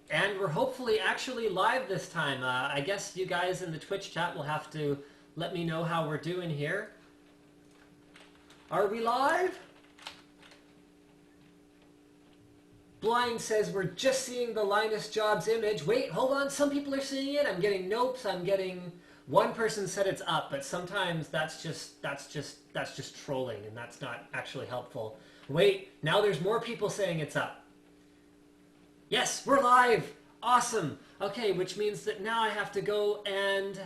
And we're hopefully actually live this time. I guess you guys in the Twitch chat will have to let me know how we're doing here. Are we live? Blind says we're just seeing the Linus Jobs image. Wait, hold on. Some people are seeing it. I'm getting nopes. I'm getting one person said it's up, but sometimes that's just trolling, and that's not actually helpful. Wait, now there's more people saying it's up. Yes, we're live. Awesome. Okay, which means that now I have to go and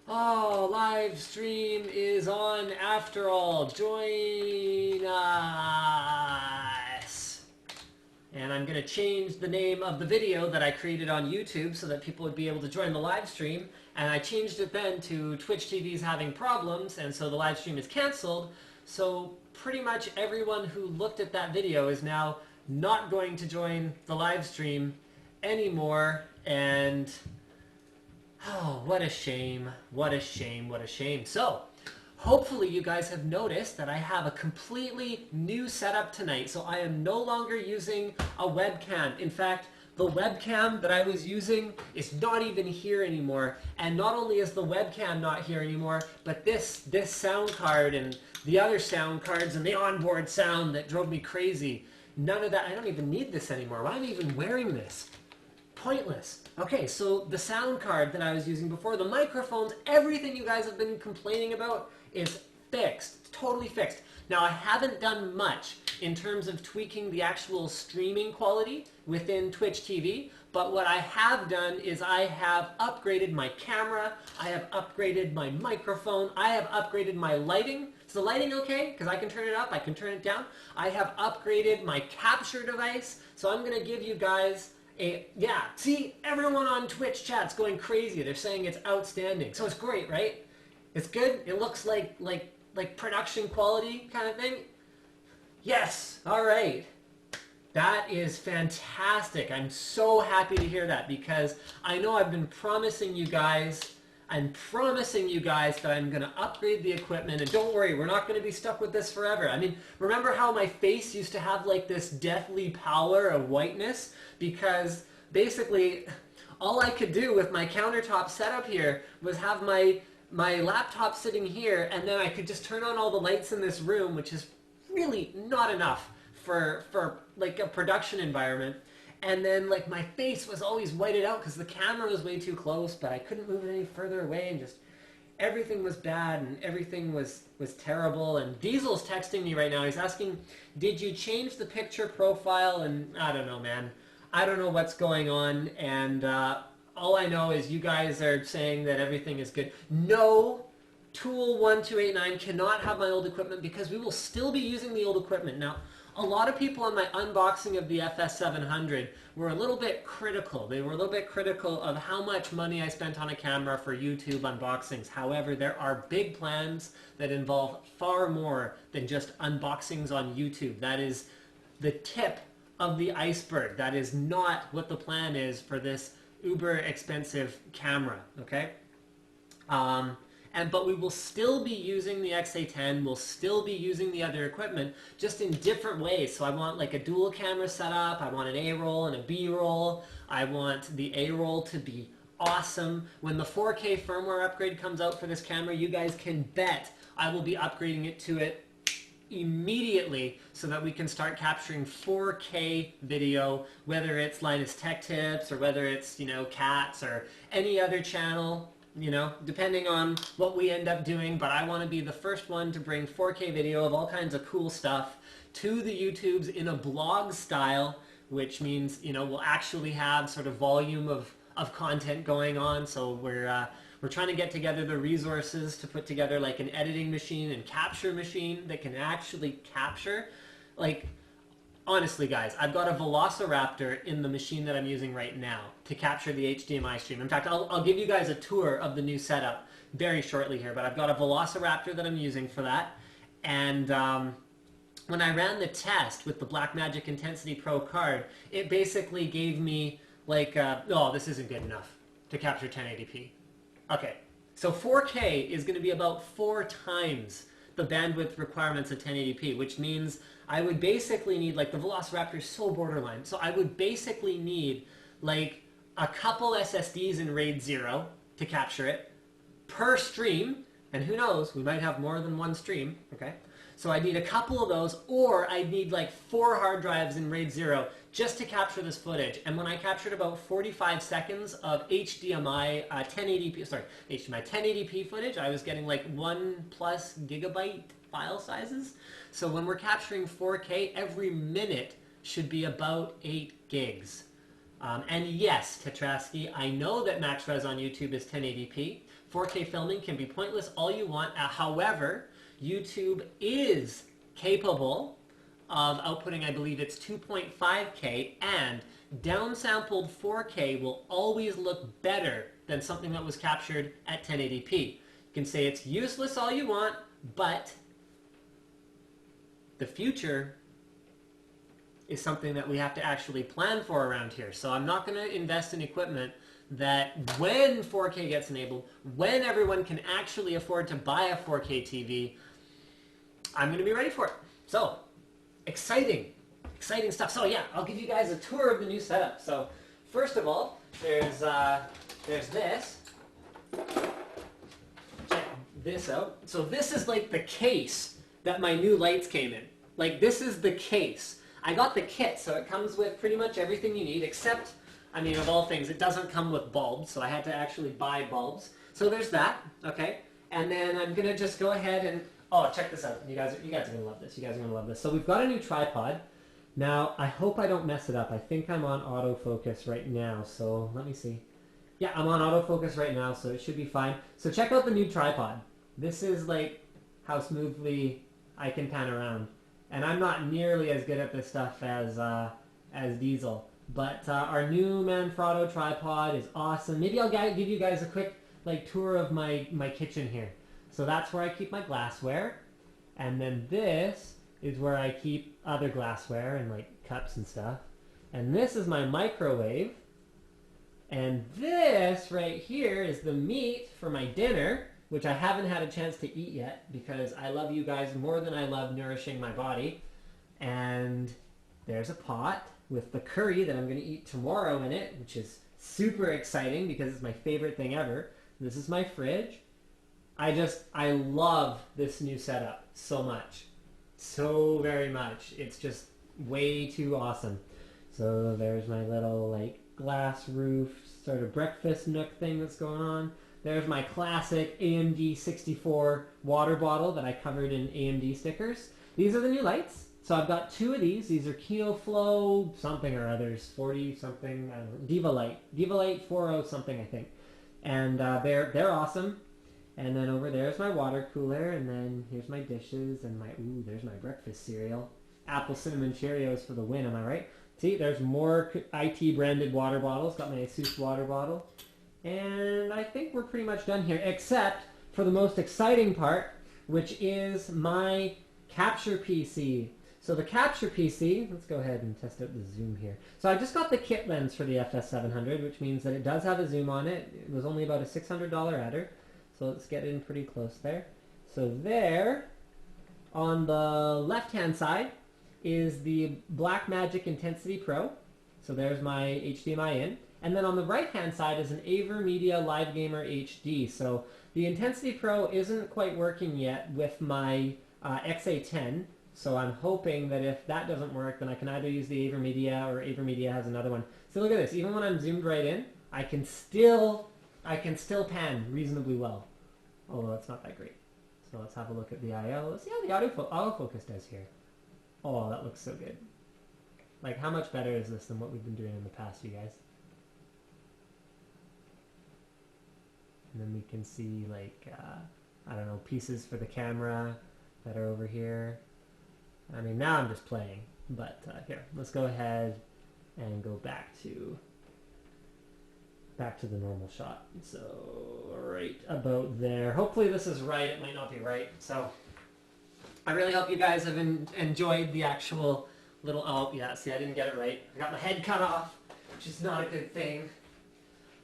live stream is on after all. Join us. And I'm going to change the name of the video that I created on YouTube so that people would be able to join the live stream. And I changed it then to Twitch TV's having problems, and so the live stream is canceled. So pretty much everyone who looked at that video is now not going to join the live stream anymore. And oh, what a shame. What a shame. What a shame. So hopefully you guys have noticed that I have a completely new setup tonight. So I am no longer using a webcam. In fact, the webcam that I was using is not even here anymore. And not only is the webcam not here anymore, but this sound card and the other sound cards and the onboard sound that drove me crazy. None of that. I don't even need this anymore. Why am I even wearing this? Pointless. Okay, so the sound card that I was using before, the microphones, everything you guys have been complaining about is fixed. Totally fixed. Now, I haven't done much in terms of tweaking the actual streaming quality within Twitch TV, but what I have done is I have upgraded my camera, I have upgraded my microphone, I have upgraded my lighting. Is the lighting okay? Because I can turn it up, I can turn it down. I have upgraded my capture device, so I'm going to give you guys see, everyone on Twitch chat's going crazy. They're saying it's outstanding. So it's great, right? It's good. It looks like production quality kind of thing. Yes. All right. That is fantastic. I'm so happy to hear that because I know I've been promising you guys that I'm going to upgrade the equipment. And don't worry, we're not going to be stuck with this forever. I mean, remember how my face used to have like this deathly pallor of whiteness? Because basically, all I could do with my countertop setup here was have my laptop sitting here, and then I could just turn on all the lights in this room, which is really not enough for like a production environment. And then like my face was always whited out because the camera was way too close, but I couldn't move it any further away, and just everything was bad and everything was terrible. And Diesel's texting me right now. He's asking, did you change the picture profile? And I don't know, man. I don't know what's going on. And all I know is you guys are saying that everything is good. No, Tool 1289 cannot have my old equipment because we will still be using the old equipment. Now, a lot of people on my unboxing of the FS700 were a little bit critical. They were a little bit critical of how much money I spent on a camera for YouTube unboxings. However, there are big plans that involve far more than just unboxings on YouTube. That is the tip of the iceberg. That is not what the plan is for this uber expensive camera, okay? But we will still be using the XA10, we'll still be using the other equipment, just in different ways. So I want like a dual camera setup, I want an A-roll and a B-roll, I want the A-roll to be awesome. When the 4K firmware upgrade comes out for this camera, you guys can bet I will be upgrading it to it immediately so that we can start capturing 4K video, whether it's Linus Tech Tips or whether it's, Cats or any other channel. Depending on what we end up doing, but I want to be the first one to bring 4K video of all kinds of cool stuff to the YouTubes in a blog style, which means, we'll actually have sort of volume of content going on. So we're trying to get together the resources to put together like an editing machine and capture machine that can actually capture, like, honestly, guys, I've got a Velociraptor in the machine that I'm using right now to capture the HDMI stream. In fact, I'll give you guys a tour of the new setup very shortly here, but I've got a Velociraptor that I'm using for that. And when I ran the test with the Blackmagic Intensity Pro card, it basically gave me like, this isn't good enough to capture 1080p. Okay, so 4K is going to be about 4 times the bandwidth requirements of 1080p, which means I would basically need, like, the Velociraptor is so borderline, so I would basically need like a couple SSDs in RAID 0 to capture it per stream, and who knows, we might have more than one stream, okay? So I need a couple of those, or I need like 4 hard drives in RAID 0 just to capture this footage. And when I captured about 45 seconds of HDMI 1080p footage, I was getting like 1+ gigabyte file sizes. So when we're capturing 4K, every minute should be about 8 gigs. And yes, Tetrasky, I know that max res on YouTube is 1080p. 4K filming can be pointless all you want. However, YouTube is capable of outputting, I believe it's 2.5K, and downsampled 4K will always look better than something that was captured at 1080p. You can say it's useless all you want, but the future is something that we have to actually plan for around here. So I'm not going to invest in equipment that when 4K gets enabled, when everyone can actually afford to buy a 4K TV, I'm going to be ready for it. So, exciting stuff. So yeah, I'll give you guys a tour of the new setup. So, first of all, there's this. Check this out. So this is like the case that my new lights came in. Like, this is the case. I got the kit, so it comes with pretty much everything you need, except, I mean, of all things, it doesn't come with bulbs, so I had to actually buy bulbs. So there's that, okay? And then I'm going to just go ahead and, oh, check this out. You guys are going to love this. You guys are going to love this. So we've got a new tripod. Now, I hope I don't mess it up. I think I'm on autofocus right now, so let me see. Yeah, I'm on autofocus right now, so it should be fine. So check out the new tripod. This is like how smoothly I can pan around. And I'm not nearly as good at this stuff as Diesel. But our new Manfrotto tripod is awesome. Maybe I'll give you guys a quick tour of my kitchen here. So that's where I keep my glassware. And then this is where I keep other glassware and cups and stuff. And this is my microwave. And this right here is the meat for my dinner, which I haven't had a chance to eat yet because I love you guys more than I love nourishing my body. And there's a pot with the curry that I'm going to eat tomorrow in it, which is super exciting because it's my favorite thing ever. This is my fridge. I love this new setup so much. So very much. It's just way too awesome. So there's my little glass roof sort of breakfast nook thing that's going on. There's my classic AMD 64 water bottle that I covered in AMD stickers. These are the new lights. So I've got 2 of these. These are KinoFlow something or others, 40 something, I don't know, Diva Light 40 something I think. And they're awesome. And then over there's my water cooler, and then here's my dishes, and there's my breakfast cereal. Apple Cinnamon Cheerios for the win, am I right? See, there's more IT branded water bottles. Got my Asus water bottle. And I think we're pretty much done here, except for the most exciting part, which is my capture PC. So the capture PC, let's go ahead and test out the zoom here. So I just got the kit lens for the FS700, which means that it does have a zoom on it. It was only about a $600 adder. So let's get in pretty close there. So there, on the left-hand side, is the Blackmagic Intensity Pro. So there's my HDMI in. And then on the right-hand side is an AverMedia Live Gamer HD. So the Intensity Pro isn't quite working yet with my XA10. So I'm hoping that if that doesn't work, then I can either use the AverMedia or AverMedia has another one. So look at this. Even when I'm zoomed right in, I can still pan reasonably well. Although it's not that great. So let's have a look at the IO. Let's see how the autofocus does here. Oh, that looks so good. How much better is this than what we've been doing in the past, you guys? And then we can see, I don't know, pieces for the camera that are over here. I mean, now I'm just playing. But here, let's go ahead and go back to the normal shot. So right about there. Hopefully this is right. It might not be right. So I really hope you guys have enjoyed the actual little, oh yeah, see I didn't get it right. I got my head cut off, which is not a good thing.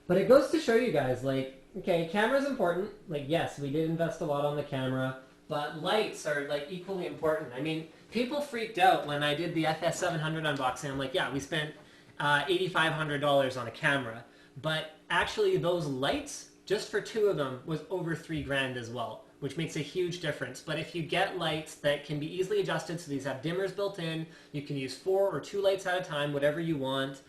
But it goes to show you guys, okay, camera's important. Yes, we did invest a lot on the camera, but lights are equally important. I mean, people freaked out when I did the FS700 unboxing. I'm like, yeah, we spent $8,500 on a camera. But actually, those lights, just for two of them, was over $3,000 as well, which makes a huge difference. But if you get lights that can be easily adjusted, so these have dimmers built in, you can use 4 or 2 lights at a time, whatever you want.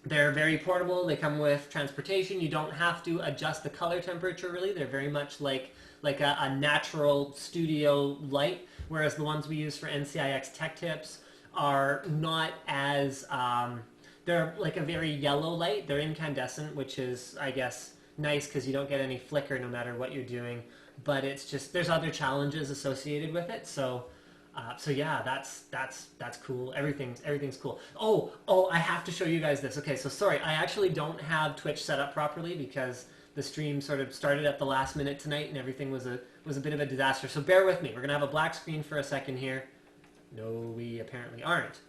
They're very portable. They come with transportation. You don't have to adjust the color temperature really. They're very much like a natural studio light, whereas the ones we use for NCIX Tech Tips are not as they're like a very yellow light. They're incandescent, which is, I guess, nice because you don't get any flicker no matter what you're doing. But it's just there's other challenges associated with it. So yeah, that's cool. Everything's cool. Oh, I have to show you guys this. Okay, so sorry, I actually don't have Twitch set up properly because the stream sort of started at the last minute tonight and everything was a bit of a disaster. So bear with me. We're gonna have a black screen for a second here. No, we apparently aren't.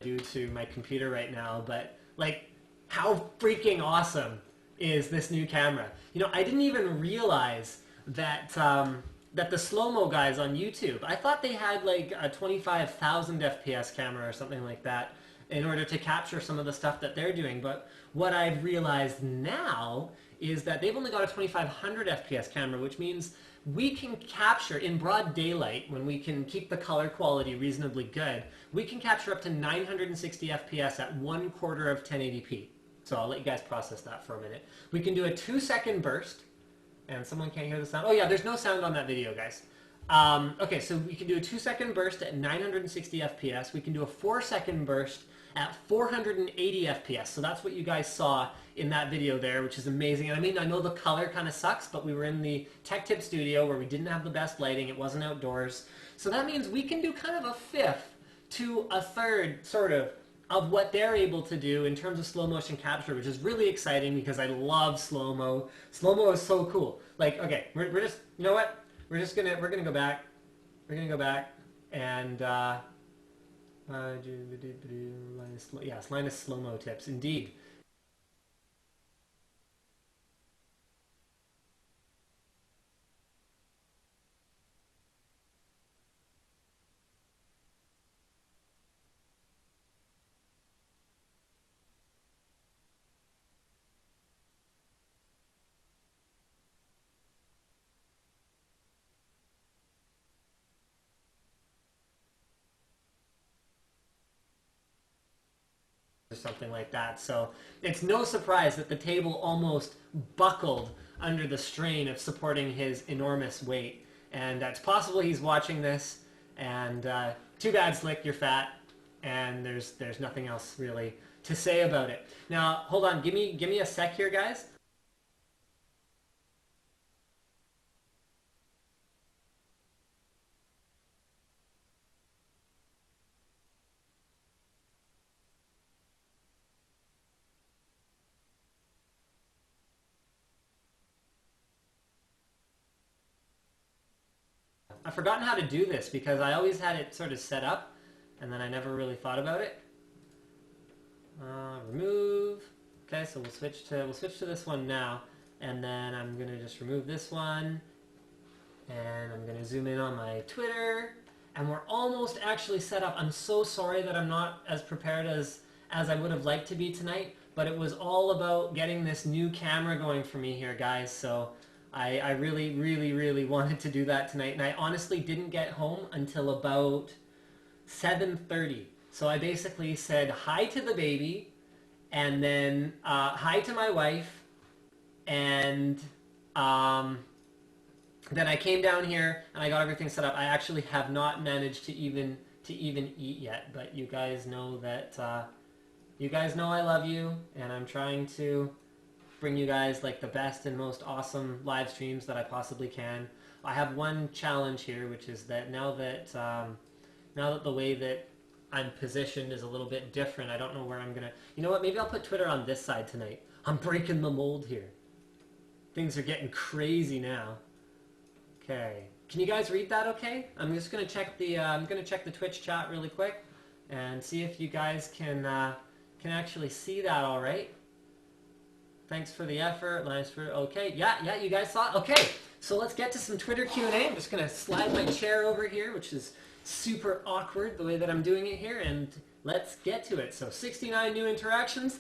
Due to my computer right now, but like, how freaking awesome is this new camera? You know, I didn't even realize that that the slow-mo guys on YouTube, I thought they had like a 25,000 FPS camera or something like that in order to capture some of the stuff that they're doing. But what I've realized now is that they've only got a 2500 FPS camera, which means we can capture in broad daylight, when we can keep the color quality reasonably good, we can capture up to 960 FPS at 1/4 of 1080p. So I'll let you guys process that for a minute. We can do a 2-second burst, and someone can't hear the sound. Oh yeah, there's no sound on that video, guys. Okay, so we can do a 2-second burst at 960 FPS. We can do a 4-second burst at 480 FPS. So that's what you guys saw in that video there, which is amazing. And I mean, I know the color kind of sucks, but we were in the Tech Tip studio where we didn't have the best lighting. It wasn't outdoors. So that means we can do kind of a fifth to a third, sort of what they're able to do in terms of slow motion capture, which is really exciting because I love slow-mo. Slow-mo is so cool. Like, okay, we're just, you know what? We're gonna go back. We're gonna go back and yes, Linus slow-mo tips, indeed. Or something like that. So it's no surprise that the table almost buckled under the strain of supporting his enormous weight. And it's possible he's watching this, and too bad, Slick, you're fat, and there's nothing else really to say about it. Now, hold on, give me a sec here, guys. I've forgotten how to do this because I always had it sort of set up, and then I never really thought about it. Remove. Okay, so we'll switch to this one now, and then I'm gonna just remove this one, and I'm gonna zoom in on my Twitter, and we're almost actually set up. I'm so sorry that I'm not as prepared as I would have liked to be tonight, but it was all about getting this new camera going for me here, guys. So I really, really, really wanted to do that tonight, and I honestly didn't get home until about 7:30. So I basically said hi to the baby, and then hi to my wife, and then I came down here and I got everything set up. I actually have not managed to even eat yet, but you guys know that you guys know I love you, and I'm trying to bring you guys like the best and most awesome live streams that I possibly can. I have one challenge here, which is that now that the way that I'm positioned is a little bit different, I don't know where I'm gonna. You know what? Maybe I'll put Twitter on this side tonight. I'm breaking the mold here. Things are getting crazy now. Okay, can you guys read that? Okay, I'm just gonna check the Twitch chat really quick and see if you guys can actually see that. All right. Thanks for the effort, Linus. Okay, yeah, you guys saw it. Okay, so let's get to some Twitter Q&A. I'm just gonna slide my chair over here, which is super awkward the way that I'm doing it here, and let's get to it. So 69 new interactions.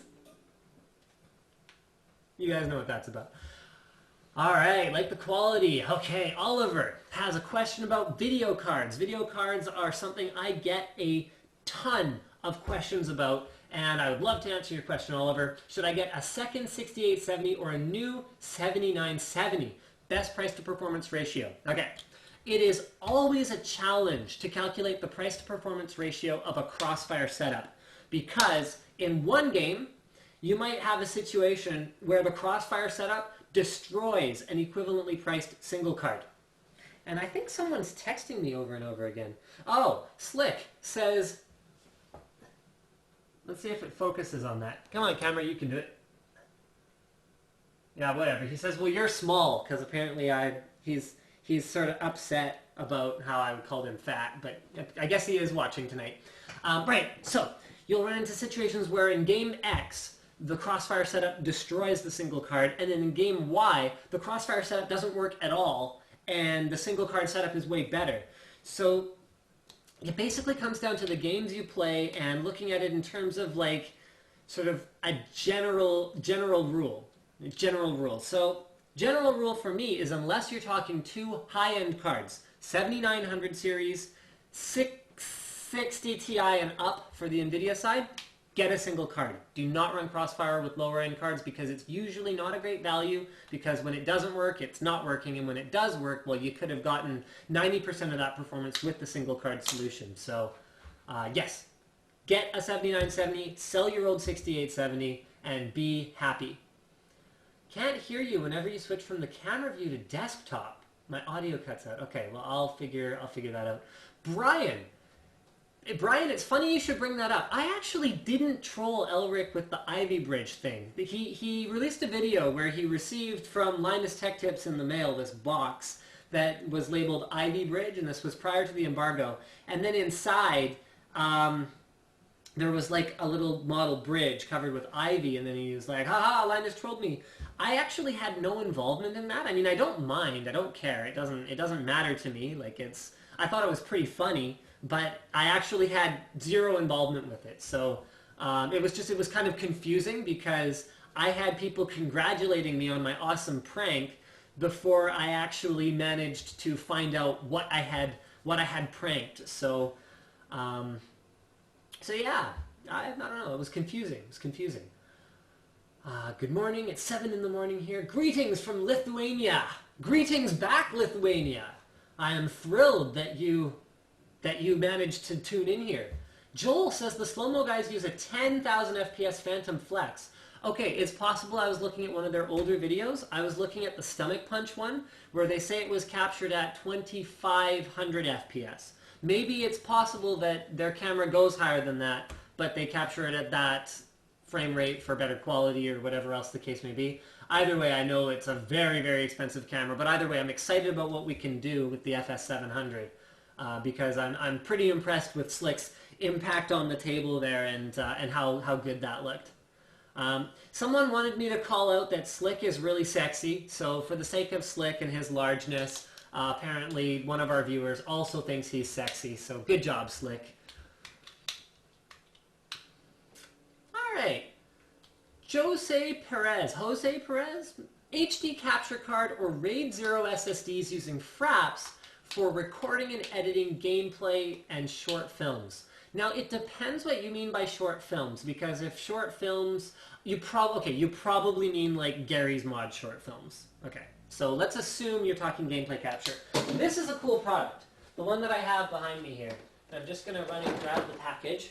You guys know what that's about. All right, like the quality. Okay, Oliver has a question about video cards. Video cards are something I get a ton of questions about, and I would love to answer your question, Oliver. Should I get a second 6870 or a new 7970? Best price to performance ratio. Okay, it is always a challenge to calculate the price to performance ratio of a Crossfire setup, because in one game, you might have a situation where the Crossfire setup destroys an equivalently priced single card. And I think someone's texting me over and over again. Oh, Slick says, let's see if it focuses on that. Come on, camera, you can do it. Yeah, whatever. He says, well, you're small, because apparently he's sort of upset about how I called him fat, but I guess he is watching tonight. Right, so you'll run into situations where in game X, the Crossfire setup destroys the single card, and then in game Y, the Crossfire setup doesn't work at all, and the single card setup is way better. So it basically comes down to the games you play and looking at it in terms of like sort of a general rule. So general rule for me is, unless you're talking two high-end cards, 7900 series, 660 Ti and up for the NVIDIA side, get a single card. Do not run Crossfire with lower end cards, because it's usually not a great value, because when it doesn't work, it's not working, and when it does work, well, you could have gotten 90% of that performance with the single card solution. So yes, get a 7970, sell your old 6870, and be happy. Can't hear you whenever you switch from the camera view to desktop. My audio cuts out. Okay, well, I'll figure that out. Brian, it's funny you should bring that up. I actually didn't troll Elric with the Ivy Bridge thing. He released a video where he received from Linus Tech Tips in the mail this box that was labeled Ivy Bridge, and this was prior to the embargo. And then inside, there was like a little model bridge covered with ivy, and then he was like, haha, Linus trolled me. I actually had no involvement in that. I mean, I don't mind. I don't care. It doesn't matter to me. Like, I thought it was pretty funny, but I actually had zero involvement with it. So it was kind of confusing, because I had people congratulating me on my awesome prank before I actually managed to find out what I had pranked. So yeah, I don't know. It was confusing. Good morning. It's 7 in the morning here. Greetings from Lithuania. Greetings back, Lithuania. I am thrilled that you managed to tune in here. Joel says the slow-mo guys use a 10,000 FPS Phantom Flex. Okay, it's possible I was looking at one of their older videos. I was looking at the Stomach Punch one, where they say it was captured at 2500 FPS. Maybe it's possible that their camera goes higher than that, but they capture it at that frame rate for better quality or whatever else the case may be. Either way, I know it's a very, very expensive camera, but either way, I'm excited about what we can do with the FS700, because I'm pretty impressed with Slick's impact on the table there, and how good that looked. Someone wanted me to call out that Slick is really sexy, so for the sake of Slick and his largeness, apparently one of our viewers also thinks he's sexy, so good job, Slick. Alright, Jose Perez, HD capture card or RAID 0 SSDs using Fraps for recording and editing gameplay and short films. Now, it depends what you mean by short films, because if short films, you probably mean like Gary's Mod short films. Okay, So let's assume you're talking gameplay capture. This is a cool product. The one that I have behind me here. I'm just going to run and grab the package.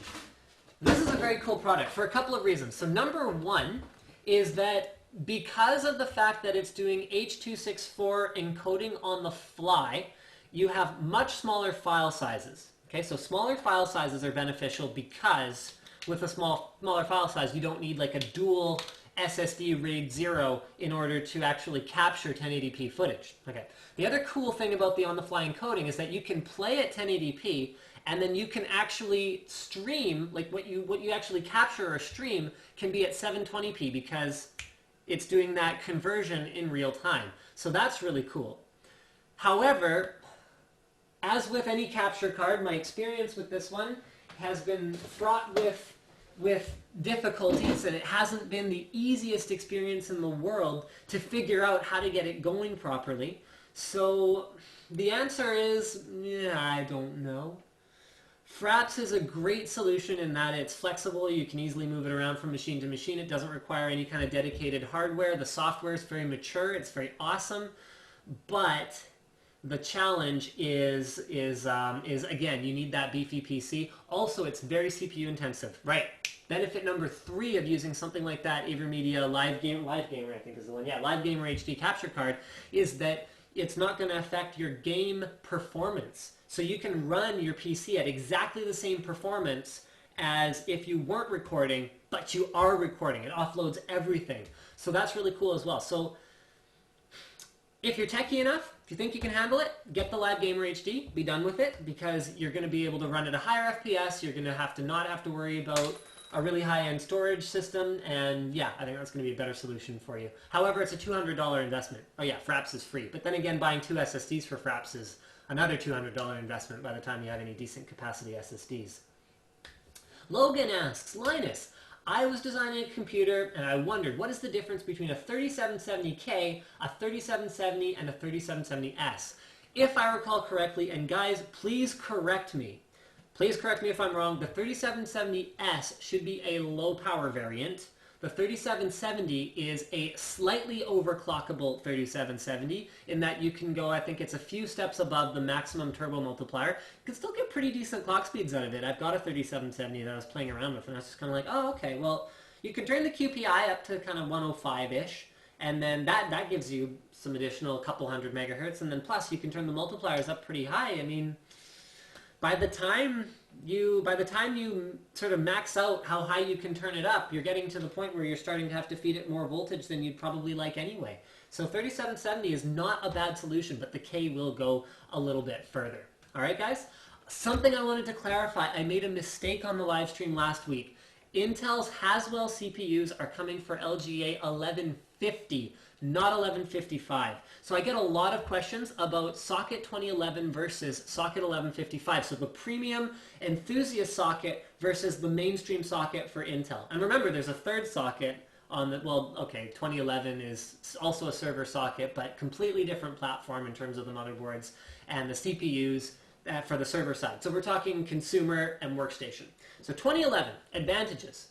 This is a very cool product for a couple of reasons. So number one is that because of the fact that it's doing H.264 encoding on the fly, you have much smaller file sizes. Okay, so smaller file sizes are beneficial because with a smaller file size, you don't need like a dual SSD RAID 0 in order to actually capture 1080p footage. Okay. The other cool thing about the on-the-fly encoding is that you can play at 1080p and then you can actually stream, like what you actually capture or stream can be at 720p because it's doing that conversion in real time. So that's really cool. However, as with any capture card, my experience with this one has been fraught with difficulties, and it hasn't been the easiest experience in the world to figure out how to get it going properly. So the answer is, yeah, I don't know. Fraps is a great solution in that it's flexible. You can easily move it around from machine to machine. It doesn't require any kind of dedicated hardware. The software is very mature. It's very awesome. But the challenge is again, you need that beefy PC. Also, it's very CPU intensive. Right. Benefit number 3 of using something like that, AverMedia Live Gamer, I think is the one. Yeah, Live Gamer HD capture card is that it's not going to affect your game performance. So you can run your PC at exactly the same performance as if you weren't recording, but you are recording. It offloads everything. So that's really cool as well. So if you're techie enough, if you think you can handle it, get the Live Gamer HD, be done with it, because you're going to be able to run at a higher FPS. You're going to not have to worry about a really high-end storage system, and yeah, I think that's going to be a better solution for you. However, it's a $200 investment. Oh yeah, Fraps is free. But then again, buying 2 SSDs for Fraps is another $200 investment by the time you have any decent capacity SSDs. Logan asks, Linus, I was designing a computer and I wondered what is the difference between a 3770K, a 3770, and a 3770S? If I recall correctly, and guys, please correct me. Please correct me if I'm wrong. The 3770S should be a low power variant. The 3770 is a slightly overclockable 3770 in that you can go, I think it's a few steps above the maximum turbo multiplier. You can still get pretty decent clock speeds out of it. I've got a 3770 that I was playing around with, and I was just kind of like, oh, okay, well, you can turn the QPI up to kind of 105-ish, and then that gives you some additional couple hundred megahertz, and then plus you can turn the multipliers up pretty high. I mean, by the time you sort of max out how high you can turn it up, you're getting to the point where you're starting to have to feed it more voltage than you'd probably like anyway. So 3770 is not a bad solution, but the K will go a little bit further. All right, guys? Something I wanted to clarify. I made a mistake on the live stream last week. Intel's Haswell CPUs are coming for LGA 1150, not 1155. So I get a lot of questions about socket 2011 versus socket 1155. So the premium enthusiast socket versus the mainstream socket for Intel. And remember, there's a third socket on the, well, okay, 2011 is also a server socket, but completely different platform in terms of the motherboards and the CPUs for the server side. So we're talking consumer and workstation. So 2011, advantages.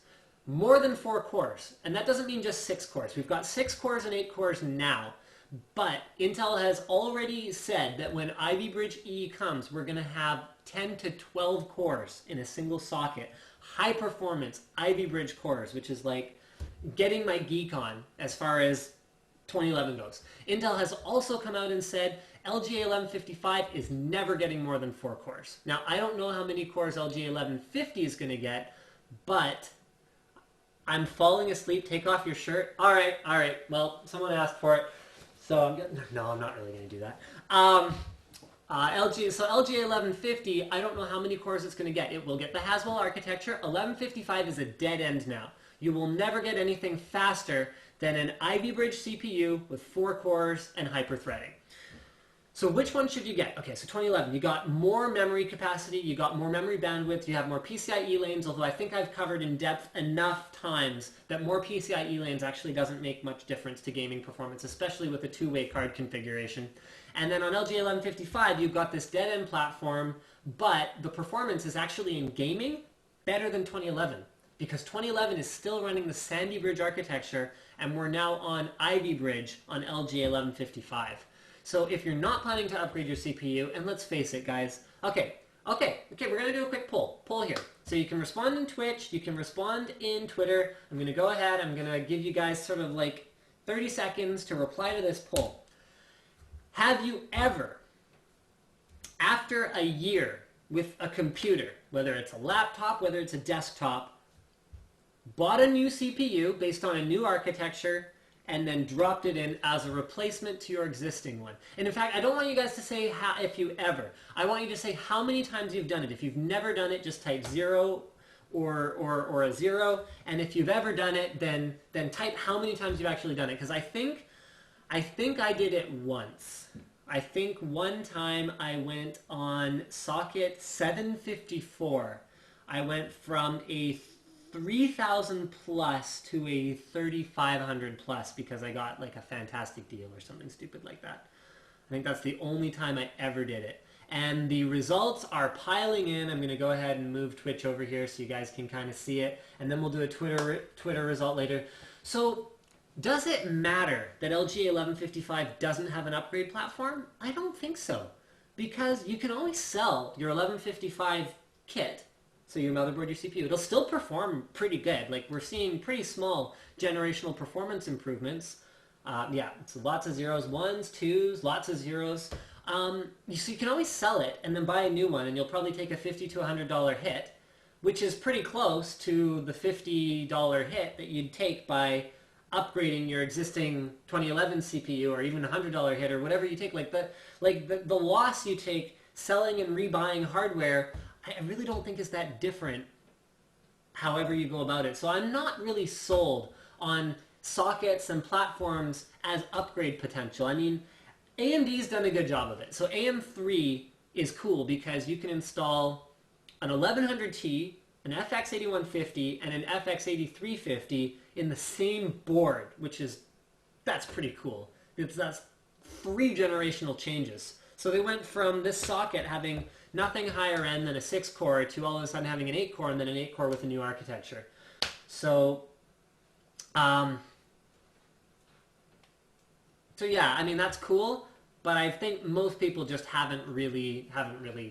More than 4 cores, and that doesn't mean just 6 cores. We've got 6 cores and 8 cores now, but Intel has already said that when Ivy Bridge E comes, we're going to have 10 to 12 cores in a single socket. High performance Ivy Bridge cores, which is like getting my geek on as far as 2011 goes. Intel has also come out and said LGA 1155 is never getting more than 4 cores. Now, I don't know how many cores LGA 1150 is going to get, but I'm falling asleep. Take off your shirt. All right. Well, someone asked for it, so I'm not really going to do that. LGA 1150, I don't know how many cores it's going to get. It will get the Haswell architecture. 1155 is a dead end now. You will never get anything faster than an Ivy Bridge CPU with 4 cores and hyper-threading. So which one should you get? Okay, so 2011, you got more memory capacity, you got more memory bandwidth, you have more PCIe lanes, although I think I've covered in depth enough times that more PCIe lanes actually doesn't make much difference to gaming performance, especially with a 2-way card configuration. And then on LGA 1155, you've got this dead-end platform, but the performance is actually in gaming better than 2011. because 2011 is still running the Sandy Bridge architecture, and we're now on Ivy Bridge on LGA 1155. So if you're not planning to upgrade your CPU, and let's face it, guys, okay, we're gonna do a quick poll here. So you can respond in Twitch, you can respond in Twitter. I'm gonna go ahead, I'm gonna give you guys sort of like 30 seconds to reply to this poll. Have you ever, after a year with a computer, whether it's a laptop, whether it's a desktop, bought a new CPU based on a new architecture, and then dropped it in as a replacement to your existing one? And in fact, I don't want you guys to say how, if you ever. I want you to say how many times you've done it. If you've never done it, just type 0 or a 0. And if you've ever done it, then type how many times you've actually done it. Because I think I did it once. I think one time I went on socket 754. I went from a 3,000 plus to a 3,500 plus because I got like a fantastic deal or something stupid like that. I think that's the only time I ever did it. And the results are piling in. I'm going to go ahead and move Twitch over here so you guys can kind of see it. And then we'll do a Twitter result later. So does it matter that LGA 1155 doesn't have an upgrade platform? I don't think so. Because you can always sell your 1155 kit, so your motherboard, your CPU, it'll still perform pretty good. Like, we're seeing pretty small generational performance improvements. Yeah, so lots of zeros, ones, twos, lots of zeros. So you can always sell it and then buy a new one, and you'll probably take a $50 to $100 hit, which is pretty close to the $50 hit that you'd take by upgrading your existing 2011 CPU, or even a $100 hit, or whatever you take. Like the loss you take selling and rebuying hardware, I really don't think is that different however you go about it. So I'm not really sold on sockets and platforms as upgrade potential. I mean, AMD's done a good job of it. So AM3 is cool because you can install an 1100T, an FX 8150, and an FX 8350 in the same board, that's pretty cool. That's 3 generational changes. So they went from this socket having nothing higher end than a 6-core to all of a sudden having an 8-core and then an 8-core with a new architecture. So, yeah, I mean, that's cool, but I think most people just haven't really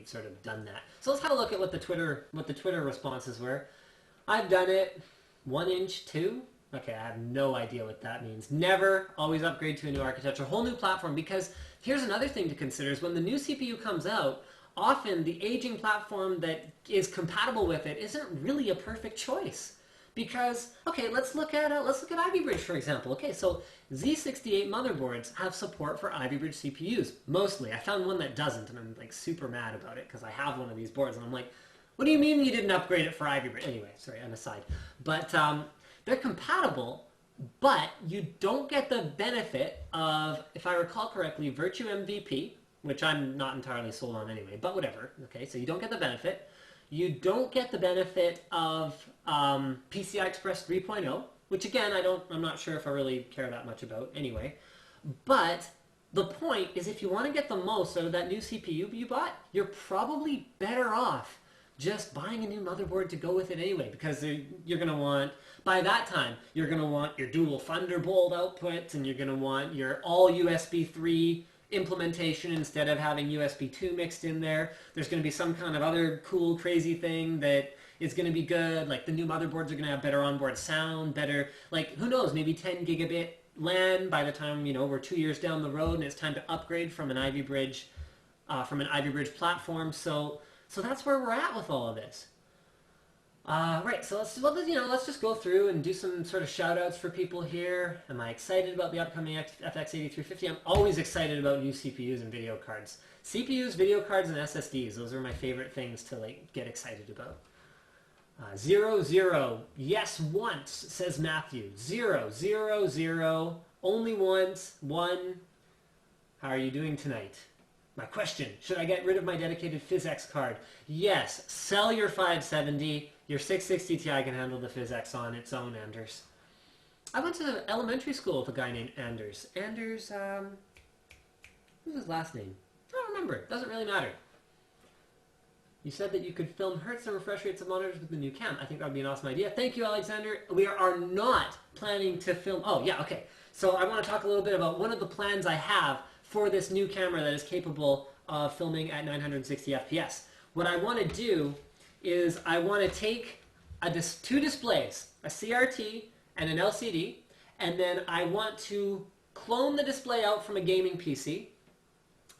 sort of done that. So let's have a look at what the Twitter responses were. I've done it. 1 inch 2. Okay, I have no idea what that means. Never. Always upgrade to a new architecture, whole new platform. Because here's another thing to consider: is when the new CPU comes out, often the aging platform that is compatible with it isn't really a perfect choice. Because, okay, let's look at Ivy Bridge, for example. Okay, so Z68 motherboards have support for Ivy Bridge CPUs, mostly. I found one that doesn't, and I'm like super mad about it because I have one of these boards, and I'm like, what do you mean you didn't upgrade it for Ivy Bridge? Anyway, sorry, an aside. But they're compatible, but you don't get the benefit of, if I recall correctly, Virtue MVP, which I'm not entirely sold on anyway, but whatever. Okay, so you don't get the benefit. You don't get the benefit of PCI Express 3.0, which again, I'm not sure if I really care that much about anyway. But the point is, if you want to get the most out of that new CPU you bought, you're probably better off just buying a new motherboard to go with it anyway, because you're going to want, by that time, you're going to want your dual Thunderbolt outputs, and you're going to want your all USB 3 implementation instead of having USB 2 mixed in there. There's going to be some kind of other cool, crazy thing that is going to be good. Like, the new motherboards are going to have better onboard sound, better, like, who knows, maybe 10 gigabit LAN by the time, we're 2 years down the road and it's time to upgrade from an Ivy Bridge platform. So that's where we're at with all of this. Right, so let's just go through and do some sort of shout-outs for people here. Am I excited about the upcoming FX 8350? I'm always excited about new CPUs and video cards. CPUs, video cards, and SSDs. Those are my favorite things to get excited about. 0, yes, once, says Matthew. 0, 0, 0, only once, 1. How are you doing tonight? My question, should I get rid of my dedicated PhysX card? Yes, sell your 570. Your 660 Ti can handle the PhysX on its own, Anders. I went to elementary school with a guy named Anders. Anders, what's his last name? I don't remember. Doesn't really matter. You said that you could film hertz and refresh rates of monitors with the new cam. I think that would be an awesome idea. Thank you, Alexander. We are not planning to film... Oh, yeah, okay. So I want to talk a little bit about one of the plans I have for this new camera that is capable of filming at 960 FPS. What I want to do is I want to take two displays, a CRT and an LCD, and then I want to clone the display out from a gaming PC,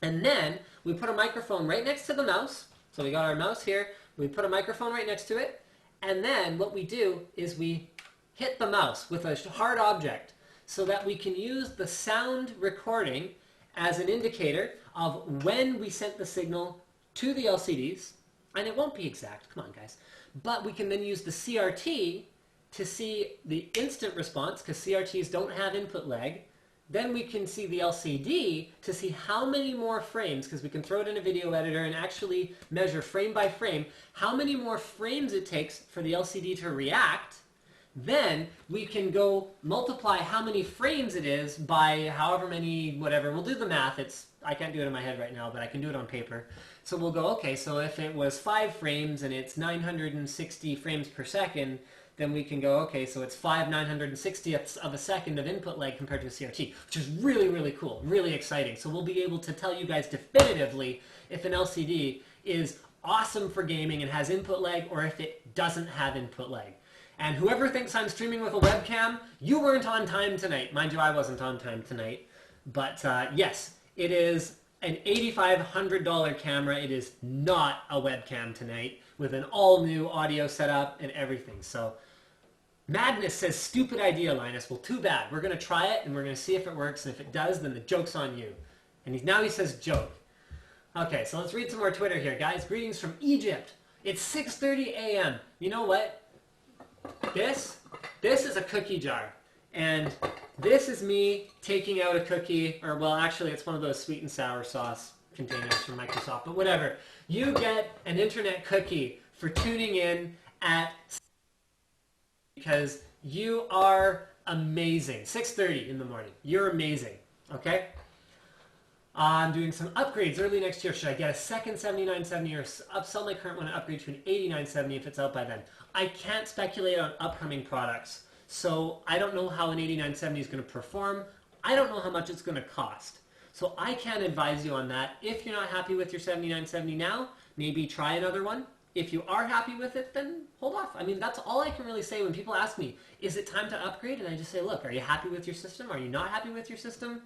and then we put a microphone right next to the mouse. So we got our mouse here, we put a microphone right next to it, and then what we do is we hit the mouse with a hard object so that we can use the sound recording as an indicator of when we sent the signal to the LCDs, and it won't be exact, come on guys, but we can then use the CRT to see the instant response, because CRTs don't have input lag. Then we can see the LCD to see how many more frames, because we can throw it in a video editor and actually measure frame by frame how many more frames it takes for the LCD to react. Then we can go multiply how many frames it is by however many, whatever. We'll do the math. I can't do it in my head right now, but I can do it on paper. So we'll go, okay, so if it was 5 frames and it's 960 frames per second, then we can go, okay, so it's 5/960ths of a second of input lag compared to a CRT, which is really, really cool, really exciting. So we'll be able to tell you guys definitively if an LCD is awesome for gaming and has input lag, or if it doesn't have input lag. And whoever thinks I'm streaming with a webcam, you weren't on time tonight. Mind you, I wasn't on time tonight. But yes, it is an $8,500 camera. It is not a webcam tonight with an all-new audio setup and everything. So Madness says, stupid idea, Linus. Well, too bad. We're going to try it, and we're going to see if it works, and if it does, then the joke's on you. And now he says joke. Okay, so let's read some more Twitter here, guys. Greetings from Egypt. It's 6:30 a.m. You know what? This is a cookie jar. And this is me taking out a cookie, or well, actually, it's one of those sweet and sour sauce containers from Microsoft, but whatever. You get an internet cookie for tuning in at... because you are amazing. 6:30 in the morning. You're amazing. Okay? I'm doing some upgrades early next year. Should I get a second 7970 or upsell my current one and upgrade to an 8970 if it's out by then? I can't speculate on upcoming products. So I don't know how an 8970 is going to perform. I don't know how much it's going to cost. So I can't advise you on that. If you're not happy with your 7970 now, maybe try another one. If you are happy with it, then hold off. I mean, that's all I can really say when people ask me, is it time to upgrade? And I just say, look, are you happy with your system? Are you not happy with your system?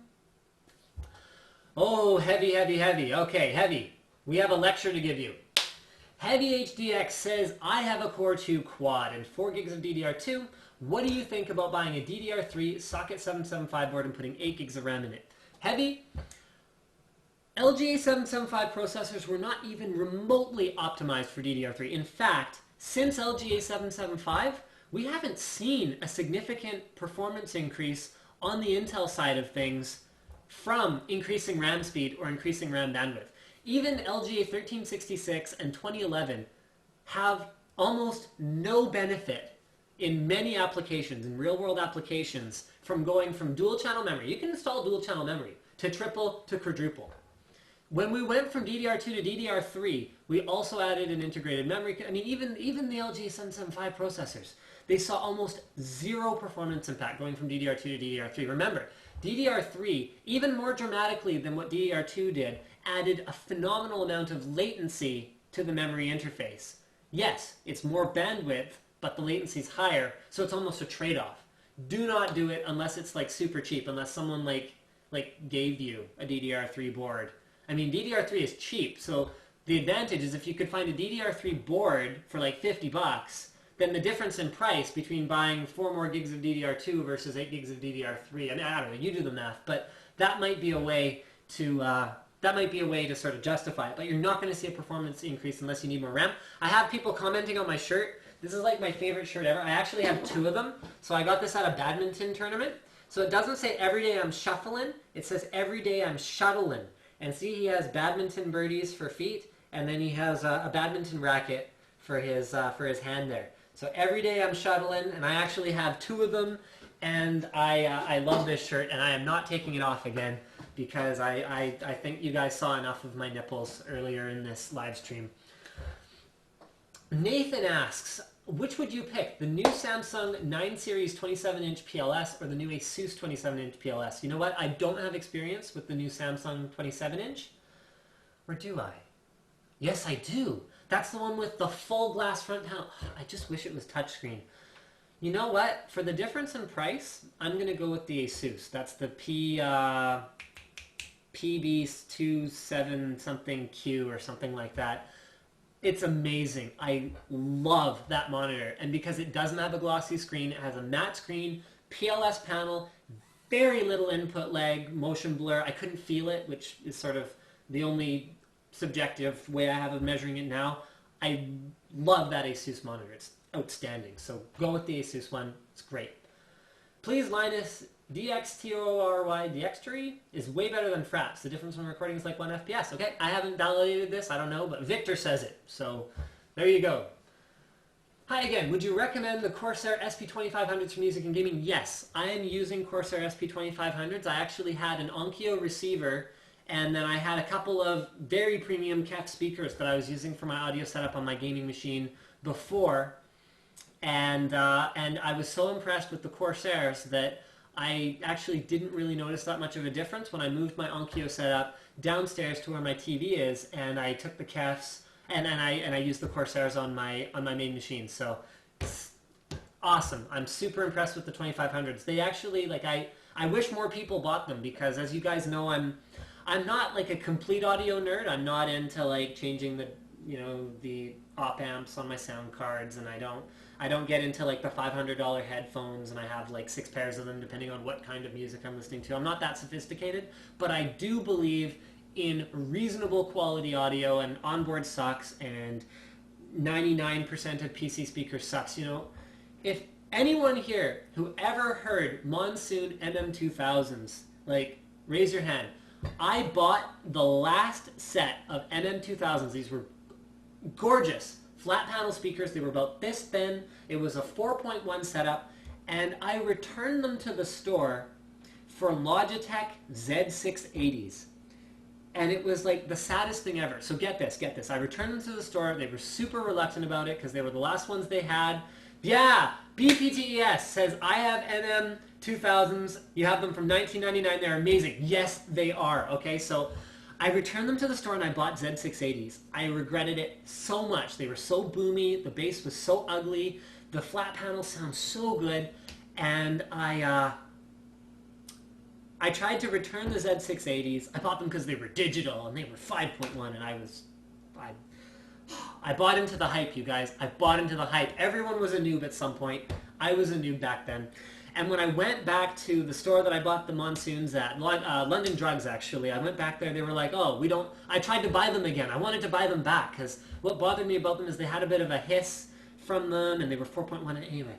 Oh, heavy, heavy, heavy. Okay, heavy. We have a lecture to give you. Heavy HDX says, I have a Core 2 quad and 4 gigs of DDR2. What do you think about buying a DDR3 socket 775 board and putting 8 gigs of RAM in it? Heavy. LGA 775 processors were not even remotely optimized for DDR3. In fact, since LGA 775, we haven't seen a significant performance increase on the Intel side of things from increasing RAM speed or increasing RAM bandwidth. Even LGA 1366 and 2011 have almost no benefit in many applications, in real-world applications, from going from dual-channel memory. You can install dual-channel memory to triple to quadruple. When we went from DDR2 to DDR3, we also added an integrated memory. I mean, even the LG 775 processors, they saw almost zero performance impact going from DDR2 to DDR3. Remember, DDR3, even more dramatically than what DDR2 did, added a phenomenal amount of latency to the memory interface. Yes, it's more bandwidth, but the latency is higher, so it's almost a trade-off. Do not do it unless it's like super cheap, unless someone like gave you a DDR3 board. I mean, DDR3 is cheap, so the advantage is if you could find a DDR3 board for like 50 bucks, then the difference in price between buying 4 more gigs of DDR2 versus 8 gigs of DDR3, I mean, I don't know, you do the math, but that might be a way to sort of justify it. But you're not going to see a performance increase unless you need more RAM. I have people commenting on my shirt. This is like my favorite shirt ever. I actually have 2 of them. So I got this at a badminton tournament. So it doesn't say every day I'm shuffling. It says every day I'm shuttling. And see, he has badminton birdies for feet, and then he has a badminton racket for his hand there. So every day I'm shuttling, and I actually have 2 of them, and I love this shirt, and I am not taking it off again because I think you guys saw enough of my nipples earlier in this live stream. Nathan asks, which would you pick? The new Samsung 9 Series 27-inch PLS or the new Asus 27-inch PLS? You know what? I don't have experience with the new Samsung 27-inch. Or do I? Yes, I do. That's the one with the full glass front panel. I just wish it was touchscreen. You know what? For the difference in price, I'm going to go with the Asus. That's the PB27 something Q or something like that. It's amazing. I love that monitor. And because it doesn't have a glossy screen, it has a matte screen, PLS panel, very little input lag, motion blur. I couldn't feel it, which is sort of the only subjective way I have of measuring it now. I love that Asus monitor. It's outstanding. So go with the Asus one. It's great. Please, Linus, DXTORY, DXTORY is way better than Fraps. The difference when recording is like 1 FPS. Okay, I haven't validated this, I don't know, but Victor says it. So there you go. Hi again, would you recommend the Corsair SP2500s for music and gaming? Yes, I am using Corsair SP2500s. I actually had an Onkyo receiver, and then I had a couple of very premium KEF speakers that I was using for my audio setup on my gaming machine before. And I was so impressed with the Corsairs that I actually didn't really notice that much of a difference when I moved my Onkyo setup downstairs to where my TV is, and I took the KEFs and I used the Corsairs on my main machine. So it's awesome. I'm super impressed with the 2500s. They actually, like, I wish more people bought them, because as you guys know, I'm not like a complete audio nerd. I'm not into like changing the the op amps on my sound cards, and I don't get into like the $500 headphones, and I have like 6 pairs of them depending on what kind of music I'm listening to. I'm not that sophisticated, but I do believe in reasonable quality audio, and onboard sucks, and 99% of PC speakers sucks. You know, if anyone here who ever heard Monsoon MM2000s, like, raise your hand. I bought the last set of MM2000s. These were gorgeous flat panel speakers. They were about this thin. It was a 4.1 setup, and I returned them to the store for Logitech Z680s. And it was like the saddest thing ever. So get this. I returned them to the store. They were super reluctant about it because they were the last ones they had. Yeah, BPTES says, I have MM2000s. You have them from 1999. They're amazing. Yes, they are. Okay, so I returned them to the store and I bought Z680s. I regretted it so much. They were so boomy. The bass was so ugly. The flat panels sound so good. And I tried to return the Z680s. I bought them because they were digital and they were 5.1, and I bought into the hype, you guys. I bought into the hype. Everyone was a noob at some point. I was a noob back then. And when I went back to the store that I bought the Monsoons at, London Drugs actually, I went back there, they were like, oh, we don't, I tried to buy them again. I wanted to buy them back because what bothered me about them is they had a bit of a hiss from them, and they were 4.1 anyway.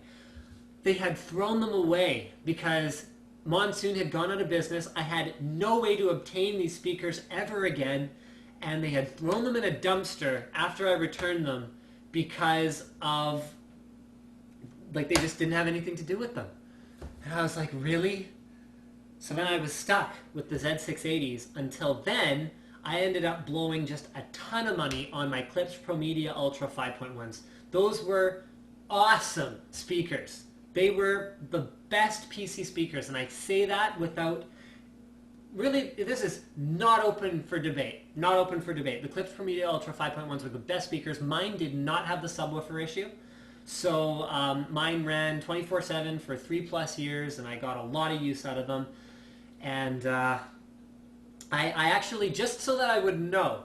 They had thrown them away because Monsoon had gone out of business. I had no way to obtain these speakers ever again, and they had thrown them in a dumpster after I returned them because of, like, they just didn't have anything to do with them. And I was like, really? So then I was stuck with the Z680s until then. I ended up blowing just a ton of money on my Klipsch Pro Media Ultra 5.1s. Those were awesome speakers. They were the best PC speakers, and I say that without really, this is not open for debate. Not open for debate. The Klipsch Pro Media Ultra 5.1s were the best speakers. Mine did not have the subwoofer issue. So mine ran 24/7 for 3+ years, and I got a lot of use out of them. And I actually, just so that I would know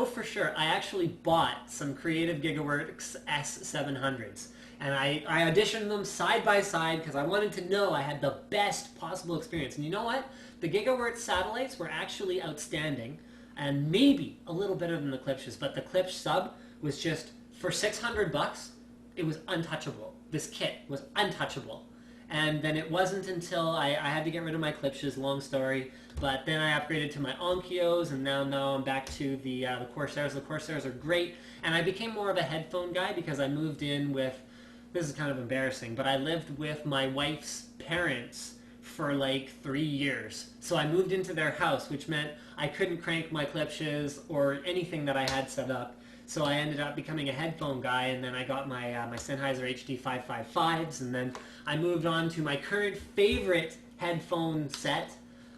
for sure, I actually bought some Creative Gigaworks S700s. And I auditioned them side by side because I wanted to know I had the best possible experience. And you know what? The Gigaworks satellites were actually outstanding, and maybe a little better than the Klipsch's, but the Klipsch sub was just, for $600, it was untouchable. This kit was untouchable. And then it wasn't until I had to get rid of my Klipsch's, long story, but then I upgraded to my Onkyos, and now I'm back to the Corsairs. The Corsairs are great, and I became more of a headphone guy because I moved in with, this is kind of embarrassing, but I lived with my wife's parents for like 3 years. So I moved into their house, which meant I couldn't crank my Klipsch's or anything that I had set up. So I ended up becoming a headphone guy, and then I got my my Sennheiser HD 555s, and then I moved on to my current favorite headphone set.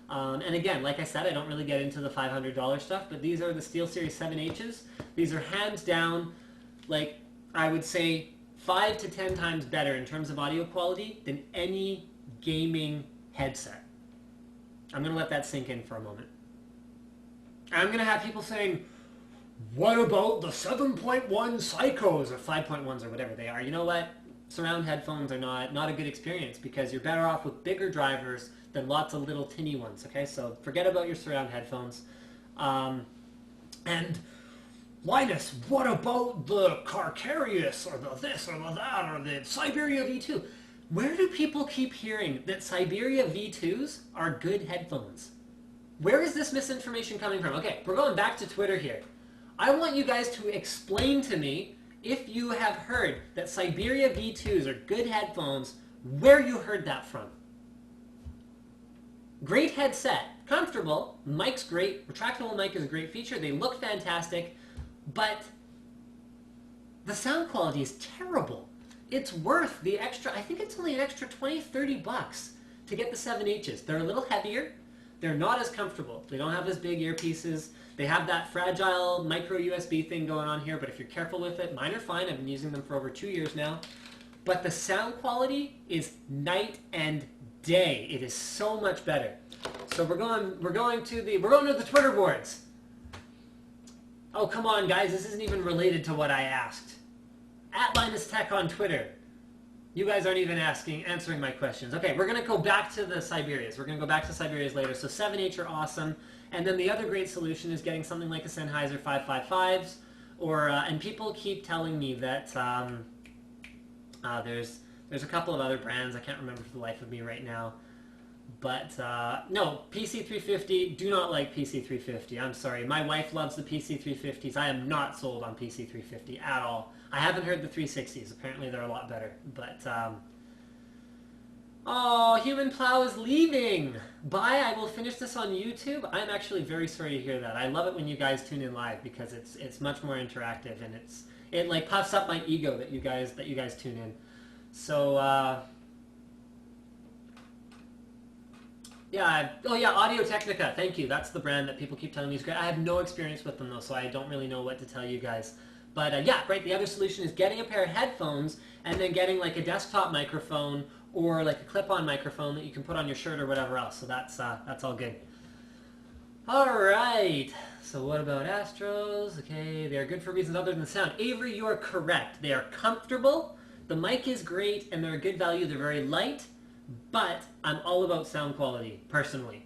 And again, like I said, I don't really get into the $500 stuff, but these are the SteelSeries 7Hs. These are hands down, like, I would say 5 to 10 times better in terms of audio quality than any gaming headset. I'm going to let that sink in for a moment. I'm going to have people saying, what about the 7.1 Psychos or 5.1s or whatever they are? You know what? Surround headphones are not a good experience because you're better off with bigger drivers than lots of little tinny ones, okay? So forget about your surround headphones. And Linus, what about the Carcarius or the this or the that or the Siberia V2? Where do people keep hearing that Siberia V2s are good headphones? Where is this misinformation coming from? Okay, we're going back to Twitter here. I want you guys to explain to me if you have heard that Siberia V2s are good headphones, where you heard that from. Great headset, comfortable, mic's great, retractable mic is a great feature, they look fantastic, but the sound quality is terrible. It's worth the extra, I think it's only an extra 20, 30 bucks to get the 7Hs. They're a little heavier, they're not as comfortable, they don't have as big earpieces, they have that fragile micro USB thing going on here, but if you're careful with it, mine are fine, I've been using them for over 2 years now. But the sound quality is night and day. It is so much better. So we're going to the Twitter boards. Oh, come on, guys, this isn't even related to what I asked. At Linus Tech on Twitter. You guys aren't even answering my questions. Okay, we're going to go back to the Siberias. We're going to go back to Siberias later. So 7H are awesome. And then the other great solution is getting something like a Sennheiser 555s. Or, and people keep telling me that there's a couple of other brands. I can't remember for the life of me right now. But, no, PC350, do not like PC350. I'm sorry. My wife loves the PC350s. I am not sold on PC350 at all. I haven't heard the 360s. Apparently they're a lot better. But, oh, Human Plow is leaving. Bye, I will finish this on YouTube. I'm actually very sorry to hear that. I love it when you guys tune in live because it's much more interactive and it like puffs up my ego that you guys tune in. So, yeah, oh yeah, Audio-Technica, thank you. That's the brand that people keep telling me is great. I have no experience with them though, so I don't really know what to tell you guys. But yeah, right, the other solution is getting a pair of headphones and then getting like a desktop microphone or like a clip-on microphone that you can put on your shirt or whatever else. So that's all good. All right, so what about Astros? Okay, they are good for reasons other than sound. Avery, you are correct. They are comfortable, the mic is great, and they're a good value. They're very light, but I'm all about sound quality, personally.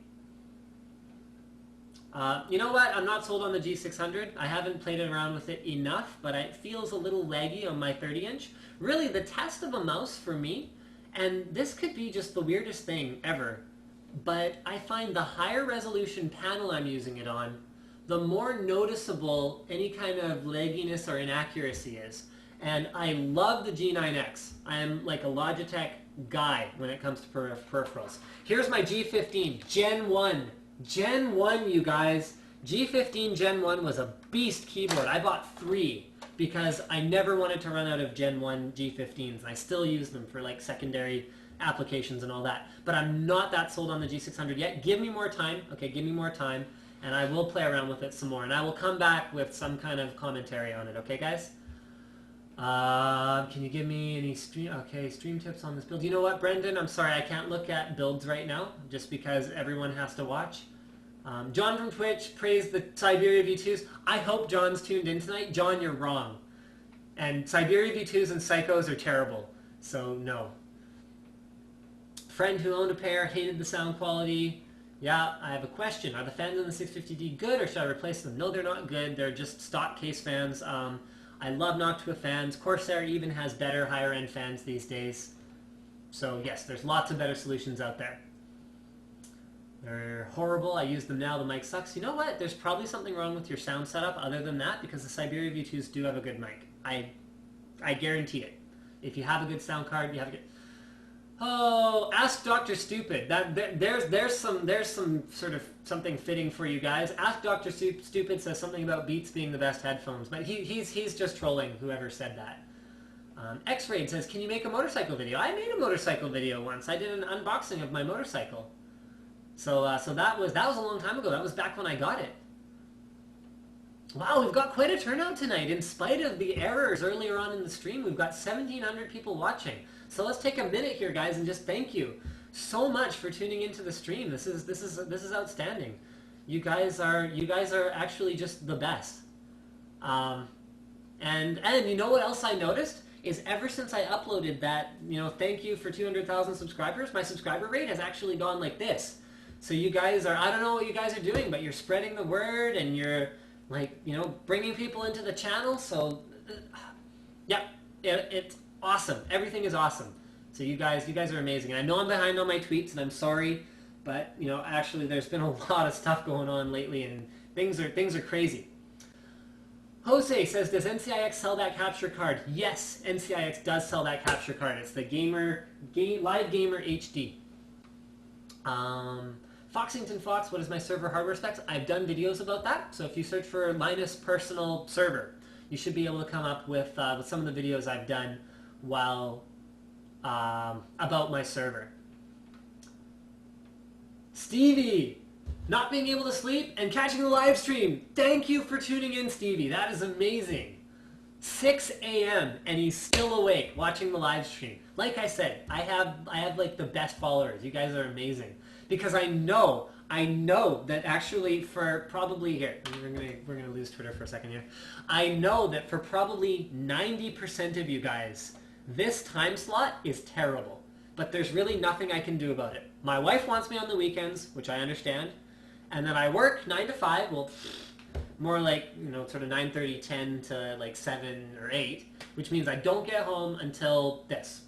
You know what? I'm not sold on the G600. I haven't played around with it enough, but it feels a little laggy on my 30-inch. Really, the test of a mouse for me, and this could be just the weirdest thing ever, but I find the higher resolution panel I'm using it on, the more noticeable any kind of lagginess or inaccuracy is. And I love the G9X. I am like a Logitech guy when it comes to peripherals. Here's my G15 Gen 1. Gen 1, you guys. G15 Gen 1 was a beast keyboard. I bought 3 because I never wanted to run out of Gen 1 G15s. And I still use them for like secondary applications and all that. But I'm not that sold on the G600 yet. Give me more time. Okay, give me more time. And I will play around with it some more. And I will come back with some kind of commentary on it. Okay, guys? Can you give me any stream tips on this build? You know what, Brendan? I'm sorry, I can't look at builds right now, just because everyone has to watch. John from Twitch praised the Siberia V2s. I hope John's tuned in tonight. John, you're wrong. And Siberia V2s and Psychos are terrible, so no. Friend who owned a pair, hated the sound quality. Yeah, I have a question. Are the fans in the 650D good, or should I replace them? No, they're not good. They're just stock case fans. I love Noctua fans. Corsair even has better higher-end fans these days. So yes, there's lots of better solutions out there. They're horrible. I use them now. The mic sucks. You know what? There's probably something wrong with your sound setup other than that, because the Siberia V2s do have a good mic. I guarantee it. If you have a good sound card, you have a good... Oh, ask Dr. Stupid. There's some sort of something fitting for you guys. Ask Dr. Stupid says something about Beats being the best headphones, but he's just trolling whoever said that. X-Raid says, can you make a motorcycle video? I made a motorcycle video once. I did an unboxing of my motorcycle. So that was a long time ago. That was back when I got it. Wow, we've got quite a turnout tonight. In spite of the errors earlier on in the stream, we've got 1,700 people watching. So let's take a minute here, guys, and just thank you so much for tuning into the stream. This is outstanding. You guys are actually just the best. And you know what else I noticed is ever since I uploaded that, thank you for 200,000 subscribers, my subscriber rate has actually gone like this. So you guys are, I don't know what you guys are doing, but you're spreading the word and you're bringing people into the channel. So yeah, it's awesome. Everything is awesome. So you guys are amazing. And I know I'm behind on my tweets and I'm sorry, but actually there's been a lot of stuff going on lately and things are crazy. Jose says, does NCIX sell that capture card? Yes, NCIX does sell that capture card. It's the Live Gamer HD. Foxington Fox, what is my server hardware specs? I've done videos about that. So if you search for Linus personal server, you should be able to come up with some of the videos I've done about my server. Stevie, not being able to sleep and catching the live stream. Thank you for tuning in, Stevie. That is amazing. 6 a.m. and he's still awake watching the live stream. Like I said, I have like the best followers. You guys are amazing. Because I know that actually for probably here, we're gonna lose Twitter for a second here. I know that for probably 90% of you guys, this time slot is terrible. But there's really nothing I can do about it. My wife wants me on the weekends, which I understand. And then I work 9 to 5, well, more like, sort of 9:30, 10 to like 7 or 8, which means I don't get home until this.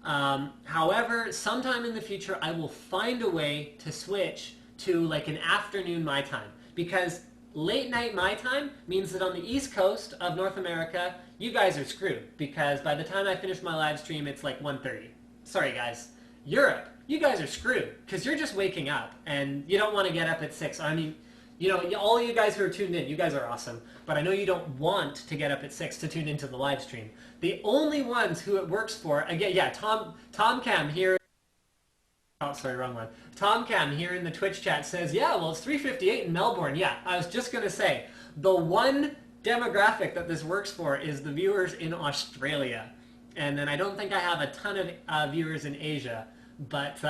However, sometime in the future, I will find a way to switch to like an afternoon my time, because late night my time means that on the East Coast of North America, you guys are screwed, because by the time I finish my live stream, it's like 1:30. Sorry guys. Europe, you guys are screwed, because you're just waking up, and you don't want to get up at 6. I mean, all you guys who are tuned in, you guys are awesome, but I know you don't want to get up at 6 to tune into the live stream. The only ones who it works for, again, yeah, Tom Cam here, oh, sorry, wrong one. Tom Cam here in the Twitch chat says, yeah, well, it's 3:58 in Melbourne. Yeah, I was just going to say, the one demographic that this works for is the viewers in Australia. And then I don't think I have a ton of viewers in Asia. But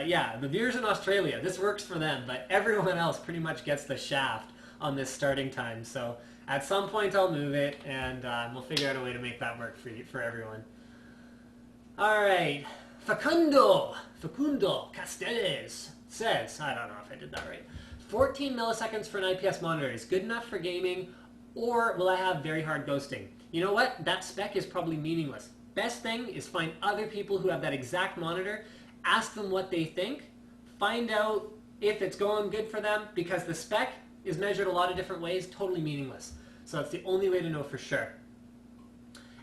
yeah, the viewers in Australia, this works for them, but everyone else pretty much gets the shaft on this starting time. So at some point I'll move it, and we'll figure out a way to make that work for everyone. All right, Facundo Castells says, I don't know if I did that right, 14 milliseconds for an IPS monitor is good enough for gaming, or will I have very hard ghosting? You know what? That spec is probably meaningless. Best thing is find other people who have that exact monitor, ask them what they think, find out if it's going good for them, because the spec is measured a lot of different ways, totally meaningless. So that's the only way to know for sure.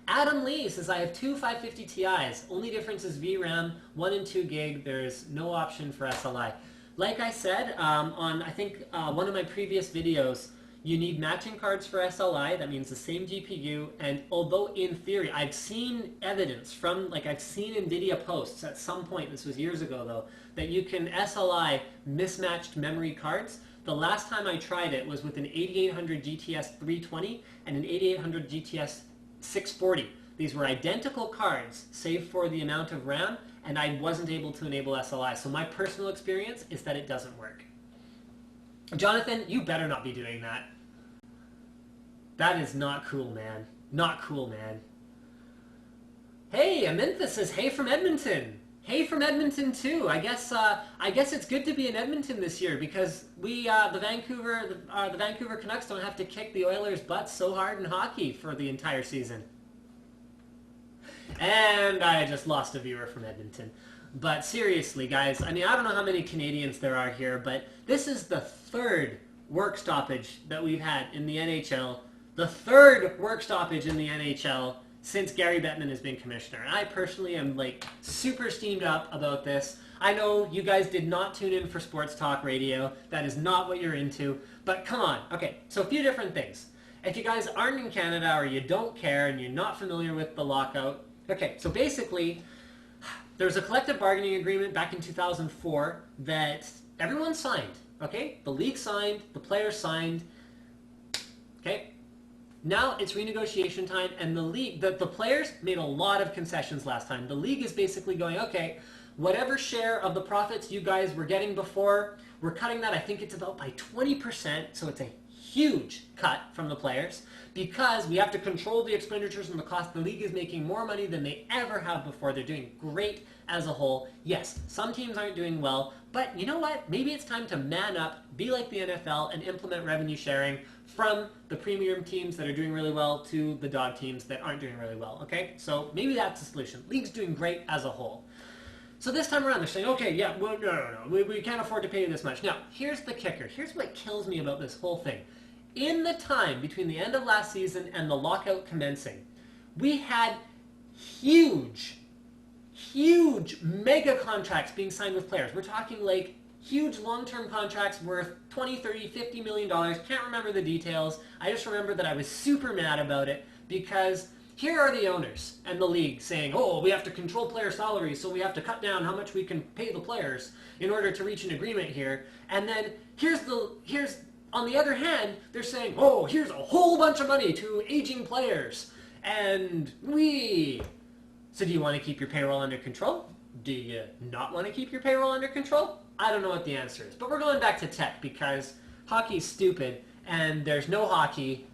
Adam Lee says, I have two 550 Ti's. Only difference is VRAM, 1 and 2 gig. There's no option for SLI. Like I said on, I think, one of my previous videos, you need matching cards for SLI, that means the same GPU, and although in theory, I've seen evidence from, I've seen NVIDIA posts at some point, this was years ago though, that you can SLI mismatched memory cards. The last time I tried it was with an 8800 GTS 320 and an 8800 GTS 640. These were identical cards, save for the amount of RAM, and I wasn't able to enable SLI. So my personal experience is that it doesn't work. Jonathan, you better not be doing that. That is not cool, man. Not cool, man. Hey, Amintha says, hey from Edmonton. Hey from Edmonton too. I guess it's good to be in Edmonton this year, because we the Vancouver Canucks don't have to kick the Oilers' butts so hard in hockey for the entire season. And I just lost a viewer from Edmonton. But seriously, guys, I mean, I don't know how many Canadians there are here, but this is the third work stoppage that we've had in the NHL. The third work stoppage in the NHL since Gary Bettman has been commissioner. And I personally am like super steamed up about this. I know you guys did not tune in for sports talk radio. That is not what you're into. But come on. Okay, so a few different things. If you guys aren't in Canada or you don't care and you're not familiar with the lockout, okay, so basically there was a collective bargaining agreement back in 2004 that everyone signed, okay? The league signed, the players signed, okay? Now it's renegotiation time, and the league, the players made a lot of concessions last time. The league is basically going, okay, whatever share of the profits you guys were getting before, we're cutting that, I think it's about by 20%, so it's a huge cut from the players because we have to control the expenditures and the cost. The league is making more money than they ever have before. They're doing great as a whole. Yes, some teams aren't doing well, but you know what? Maybe it's time to man up, be like the NFL, and implement revenue sharing from the premium teams that are doing really well to the dog teams that aren't doing really well, okay? So maybe that's the solution. League's doing great as a whole. So this time around, they're saying, okay, yeah, well, no. We can't afford to pay you this much. Now, here's the kicker. Here's what kills me about this whole thing. In the time between the end of last season and the lockout commencing, we had huge mega contracts being signed with players. We're talking like huge long-term contracts worth 20, 30, 50 million dollars. Can't remember the details. I just remember that I was super mad about it because here are the owners and the league saying, oh, we have to control player salaries, so we have to cut down how much we can pay the players in order to reach an agreement here. And then here's on the other hand, they're saying, oh, here's a whole bunch of money to aging players. And so do you want to keep your payroll under control? Do you not want to keep your payroll under control? I don't know what the answer is. But we're going back to tech because hockey's stupid and there's no hockey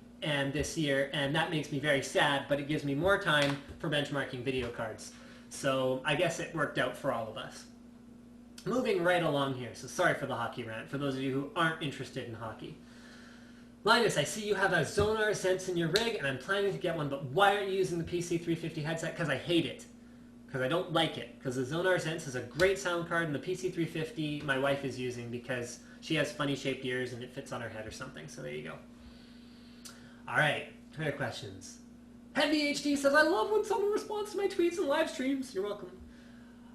this year, and that makes me very sad, but it gives me more time for benchmarking video cards. So I guess it worked out for all of us. Moving right along here, so sorry for the hockey rant, for those of you who aren't interested in hockey. Linus, I see you have a Zonar Sense in your rig, and I'm planning to get one, but why aren't you using the PC350 headset? Because I hate it. Because I don't like it. Because the Zonar Sense is a great sound card, and the PC350 my wife is using because she has funny shaped ears and it fits on her head or something, so there you go. Alright, Twitter questions. Heavy HD says, I love when someone responds to my tweets and live streams. You're welcome.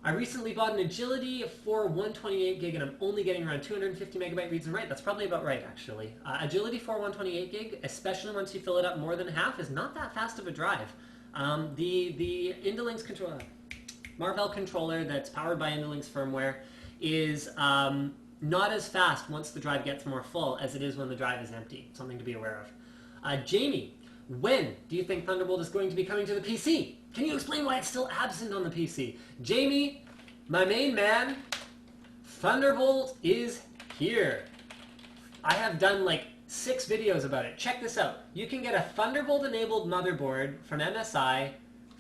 I recently bought an Agility for 128 gig and I'm only getting around 250 megabyte reads and write. That's probably about right, actually. Agility for 128 gig, especially once you fill it up more than half, is not that fast of a drive. The Indolynx controller, Marvell controller that's powered by Indolynx firmware is not as fast once the drive gets more full as it is when the drive is empty. Something to be aware of. Jamie, when do you think Thunderbolt is going to be coming to the PC? Can you explain why it's still absent on the PC? Jamie, my main man, Thunderbolt is here. I have done like 6 videos about it. Check this out. You can get a Thunderbolt-enabled motherboard from MSI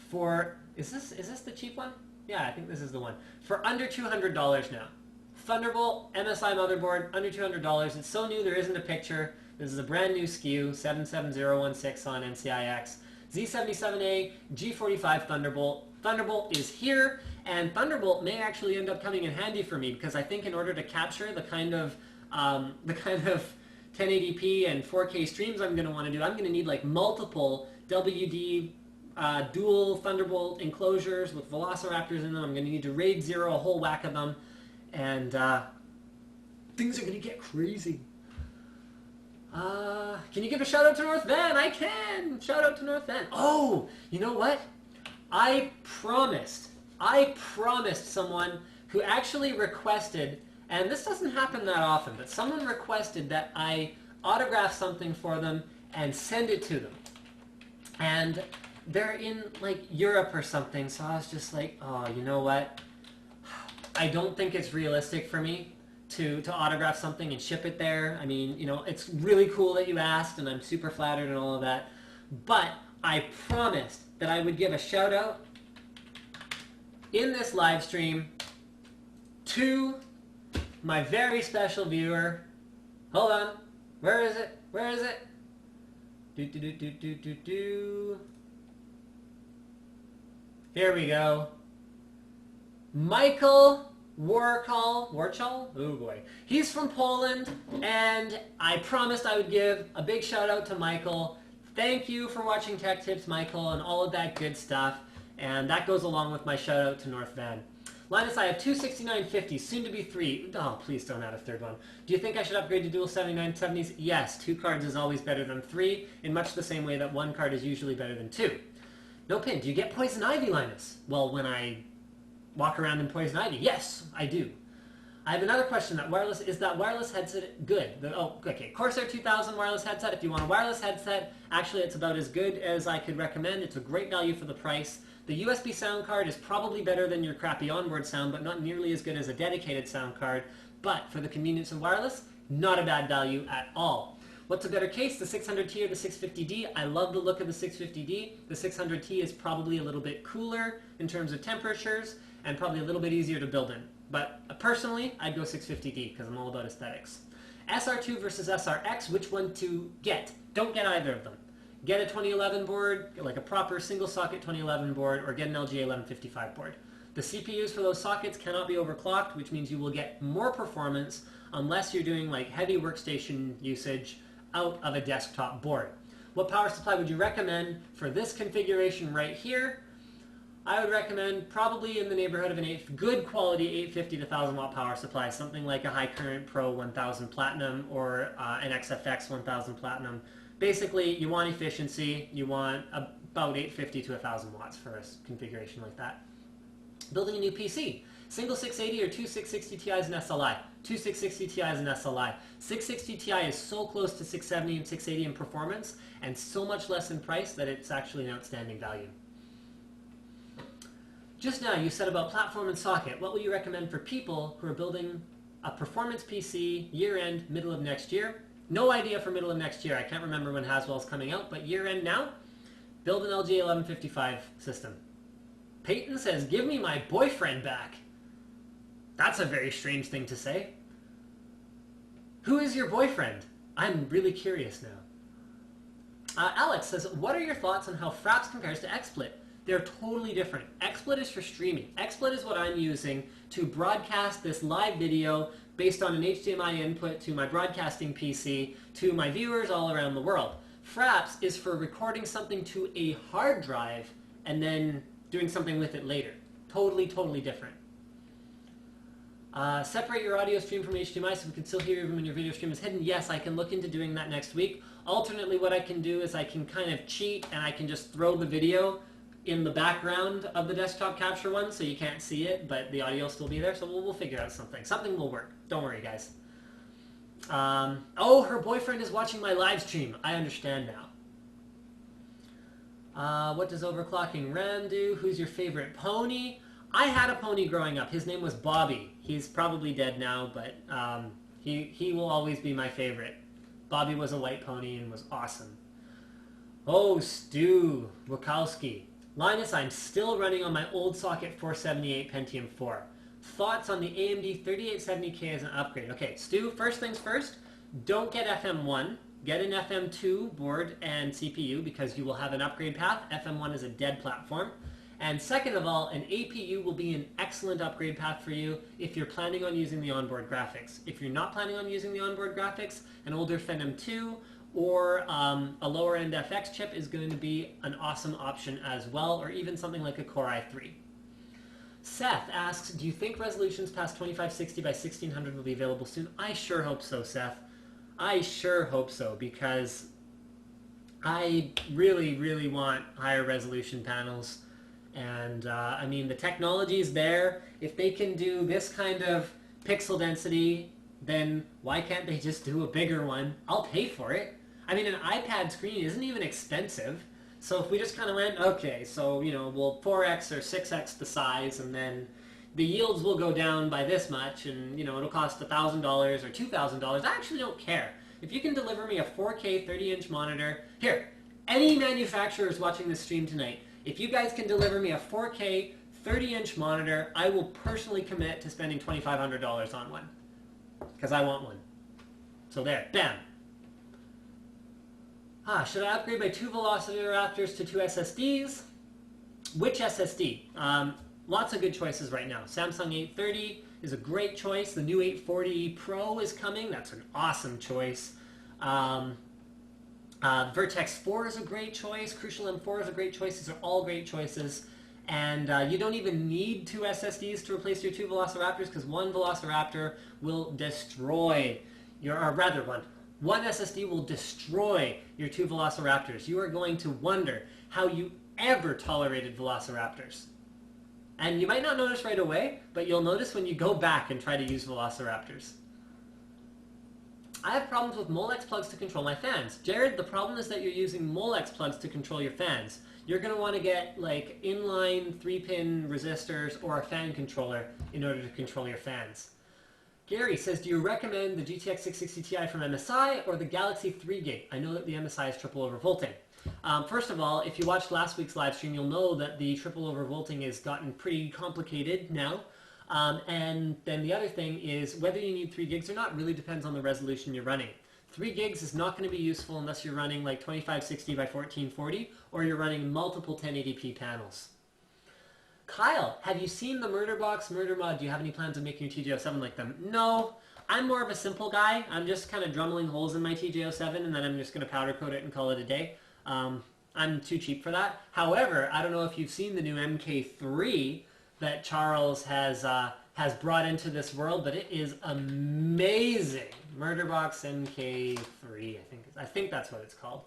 for, is this the cheap one? Yeah, I think this is the one. For under $200 now. Thunderbolt MSI motherboard, under $200. It's so new there isn't a picture. This is a brand new SKU, 77016 on NCIX. Z77A, G45 Thunderbolt. Thunderbolt is here, and Thunderbolt may actually end up coming in handy for me because I think in order to capture the kind of 1080p and 4K streams I'm going to want to do, I'm going to need like multiple WD dual Thunderbolt enclosures with Velociraptors in them. I'm going to need to RAID 0 a whole whack of them, and things are going to get crazy. Can you give a shout out to North Van? I can! Shout out to North Van. Oh, you know what? I promised someone who actually requested, and this doesn't happen that often, but someone requested that I autograph something for them and send it to them. And they're in like Europe or something, so I was just like, oh, you know what? I don't think it's realistic for me to autograph something and ship it there. I mean, you know, it's really cool that you asked, and I'm super flattered and all of that. But I promised that I would give a shout out in this live stream to my very special viewer. Hold on. Where is it? Where is it? Here we go. Michael Warchal? Oh boy. He's from Poland, and I promised I would give a big shout out to Michael. thank you for watching Tech Tips, Michael, and all of that good stuff. And that goes along with my shout out to North Van. Linus, I have two 6950s, soon to be 3. Oh, please don't add a third one. Do you think I should upgrade to dual 7970s? Yes, 2 cards is always better than 3, in much the same way that 1 card is usually better than 2. No pin, do you get Poison Ivy, Linus? Well, when I walk around in Poison Ivy, yes, I do. I have another question. Is that wireless headset good? Okay, Corsair 2000 wireless headset. If you want a wireless headset, actually it's about as good as I could recommend. It's a great value for the price. The USB sound card is probably better than your crappy onboard sound, but not nearly as good as a dedicated sound card. But for the convenience of wireless, not a bad value at all. What's a better case, the 600T or the 650D? I love the look of the 650D. The 600T is probably a little bit cooler in terms of temperatures and probably a little bit easier to build in. But personally, I'd go 650D because I'm all about aesthetics. SR2 versus SRX, which one to get? Don't get either of them. Get a 2011 board, like a proper single socket 2011 board, or get an LGA 1155 board. The CPUs for those sockets cannot be overclocked, which means you will get more performance unless you're doing like heavy workstation usage out of a desktop board. What power supply would you recommend for this configuration right here? I would recommend probably in the neighborhood of good quality 850 to 1000 watt power supply, something like a High Current Pro 1000 Platinum or an XFX 1000 Platinum. Basically, you want efficiency, you want about 850 to 1000 watts for a configuration like that. Building a new PC. Single 680 or two 660 Ti's and SLI. Two 660 Ti's and SLI. 660 Ti is so close to 670 and 680 in performance and so much less in price that it's actually an outstanding value. Just now you said about platform and socket. What will you recommend for people who are building a performance PC year-end, middle of next year? No idea for middle of next year. I can't remember when Haswell's coming out, but year-end now, build an LGA 1155 system. Peyton says, give me my boyfriend back. That's a very strange thing to say. Who is your boyfriend? I'm really curious now. Alex says, what are your thoughts on how Fraps compares to XSplit? They're totally different. XSplit is for streaming. XSplit is what I'm using to broadcast this live video based on an HDMI input to my broadcasting PC to my viewers all around the world. Fraps is for recording something to a hard drive and then doing something with it later. Totally, totally different. Separate your audio stream from HDMI so we can still hear you when your video stream is hidden. Yes, I can look into doing that next week. Alternately, what I can do is I can kind of cheat and I can just throw the video in the background of the desktop capture one so you can't see it, but the audio will still be there, so we'll figure out something. Something will work. Don't worry, guys. Oh, her boyfriend is watching my live stream. I understand now. What does overclocking RAM do? Who's your favorite pony? I had a pony growing up. His name was Bobby. He's probably dead now, but he will always be my favorite. Bobby was a white pony and was awesome. Oh, Stu Wachowski. Linus, I'm still running on my old socket 478 Pentium 4. Thoughts on the AMD 3870K as an upgrade? Okay, Stu, first things first, don't get FM1. Get an FM2 board and CPU because you will have an upgrade path. FM1 is a dead platform. And second of all, an APU will be an excellent upgrade path for you if you're planning on using the onboard graphics. If you're not planning on using the onboard graphics, an older Phenom 2 or a lower-end FX chip is going to be an awesome option as well, or even something like a Core i3. Seth asks, do you think resolutions past 2560 by 1600 will be available soon? I sure hope so, Seth. I sure hope so, because I really, really want higher resolution panels. And I mean, the technology is there. If they can do this kind of pixel density, then why can't they just do a bigger one? I'll pay for it. I mean, an iPad screen isn't even expensive. So if we just kind of went, okay, so, you know, we'll 4x or 6x the size, and then the yields will go down by this much, and, you know, it'll cost $1,000 or $2,000. I actually don't care. If you can deliver me a 4K 30-inch monitor, here, any manufacturers watching this stream tonight, if you guys can deliver me a 4K 30-inch monitor, I will personally commit to spending $2,500 on one. Because I want one. So there, bam. Should I upgrade my 2 Velociraptors to 2 SSDs? Which SSD? Lots of good choices right now. Samsung 830 is a great choice. The new 840 Pro is coming. That's an awesome choice. Vertex 4 is a great choice. Crucial M4 is a great choice. These are all great choices. And you don't even need 2 SSDs to replace your 2 Velociraptors, because one Velociraptor will destroy your, or rather one SSD will destroy your 2 Velociraptors. You are going to wonder how you ever tolerated Velociraptors. And you might not notice right away, but you'll notice when you go back and try to use Velociraptors. I have problems with Molex plugs to control my fans. Jared, the problem is that you're using Molex plugs to control your fans. You're going to want to get like inline 3-pin resistors or a fan controller in order to control your fans. Gary says, do you recommend the GTX 660 Ti from MSI or the Galaxy 3 gig? I know that the MSI is triple overvolting. First of all, if you watched last week's live stream, you'll know that the triple overvolting has gotten pretty complicated now. And then the other thing is whether you need 3 gigs or not really depends on the resolution you're running. 3 gigs is not going to be useful unless you're running like 2560 by 1440 or you're running multiple 1080p panels. Kyle, have you seen the Murderbox Murder Mod? Do you have any plans of making your TJ07 like them? No, I'm more of a simple guy. I'm just kind of drumming holes in my TJ07 and then I'm just going to powder coat it and call it a day. I'm too cheap for that. However, I don't know if you've seen the new MK3 that Charles has brought into this world, but it is amazing. Murderbox MK3, I think that's what it's called.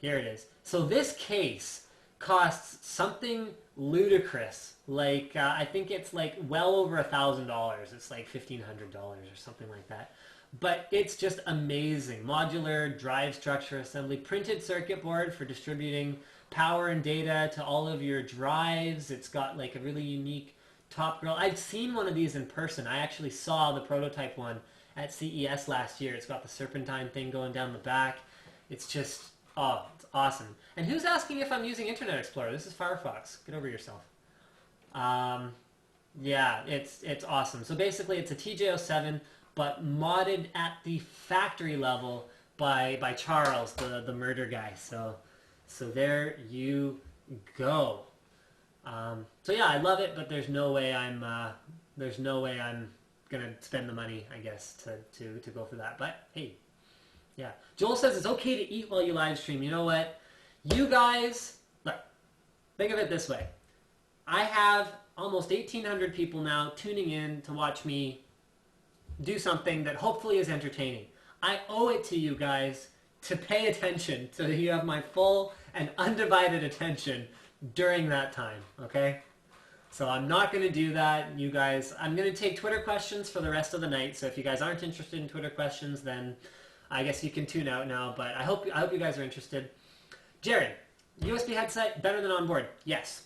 Here it is. So this case costs something ludicrous. Like I think it's like well over $1,000. It's like $1,500 or something like that. But it's just amazing. Modular drive structure assembly, printed circuit board for distributing power and data to all of your drives. It's got like a really unique top grill. I've seen one of these in person. I actually saw the prototype one at CES last year. It's got the serpentine thing going down the back. It's just, oh, it's awesome. And who's asking if I'm using Internet Explorer? This is Firefox. Get over yourself. Yeah, it's awesome. So basically it's a TJ07, but modded at the factory level by Charles, the murder guy. So there you go. So yeah, I love it, but there's no way I'm gonna spend the money, I guess, to go for that. But hey, yeah. Joel says it's okay to eat while you live stream. You know what? You guys, look, think of it this way. I have almost 1,800 people now tuning in to watch me do something that hopefully is entertaining. I owe it to you guys to pay attention so that you have my full and undivided attention during that time, okay? So I'm not going to do that, you guys. I'm going to take Twitter questions for the rest of the night, so if you guys aren't interested in Twitter questions, then I guess you can tune out now, but I hope you guys are interested. Jared, USB headset, better than onboard? Yes.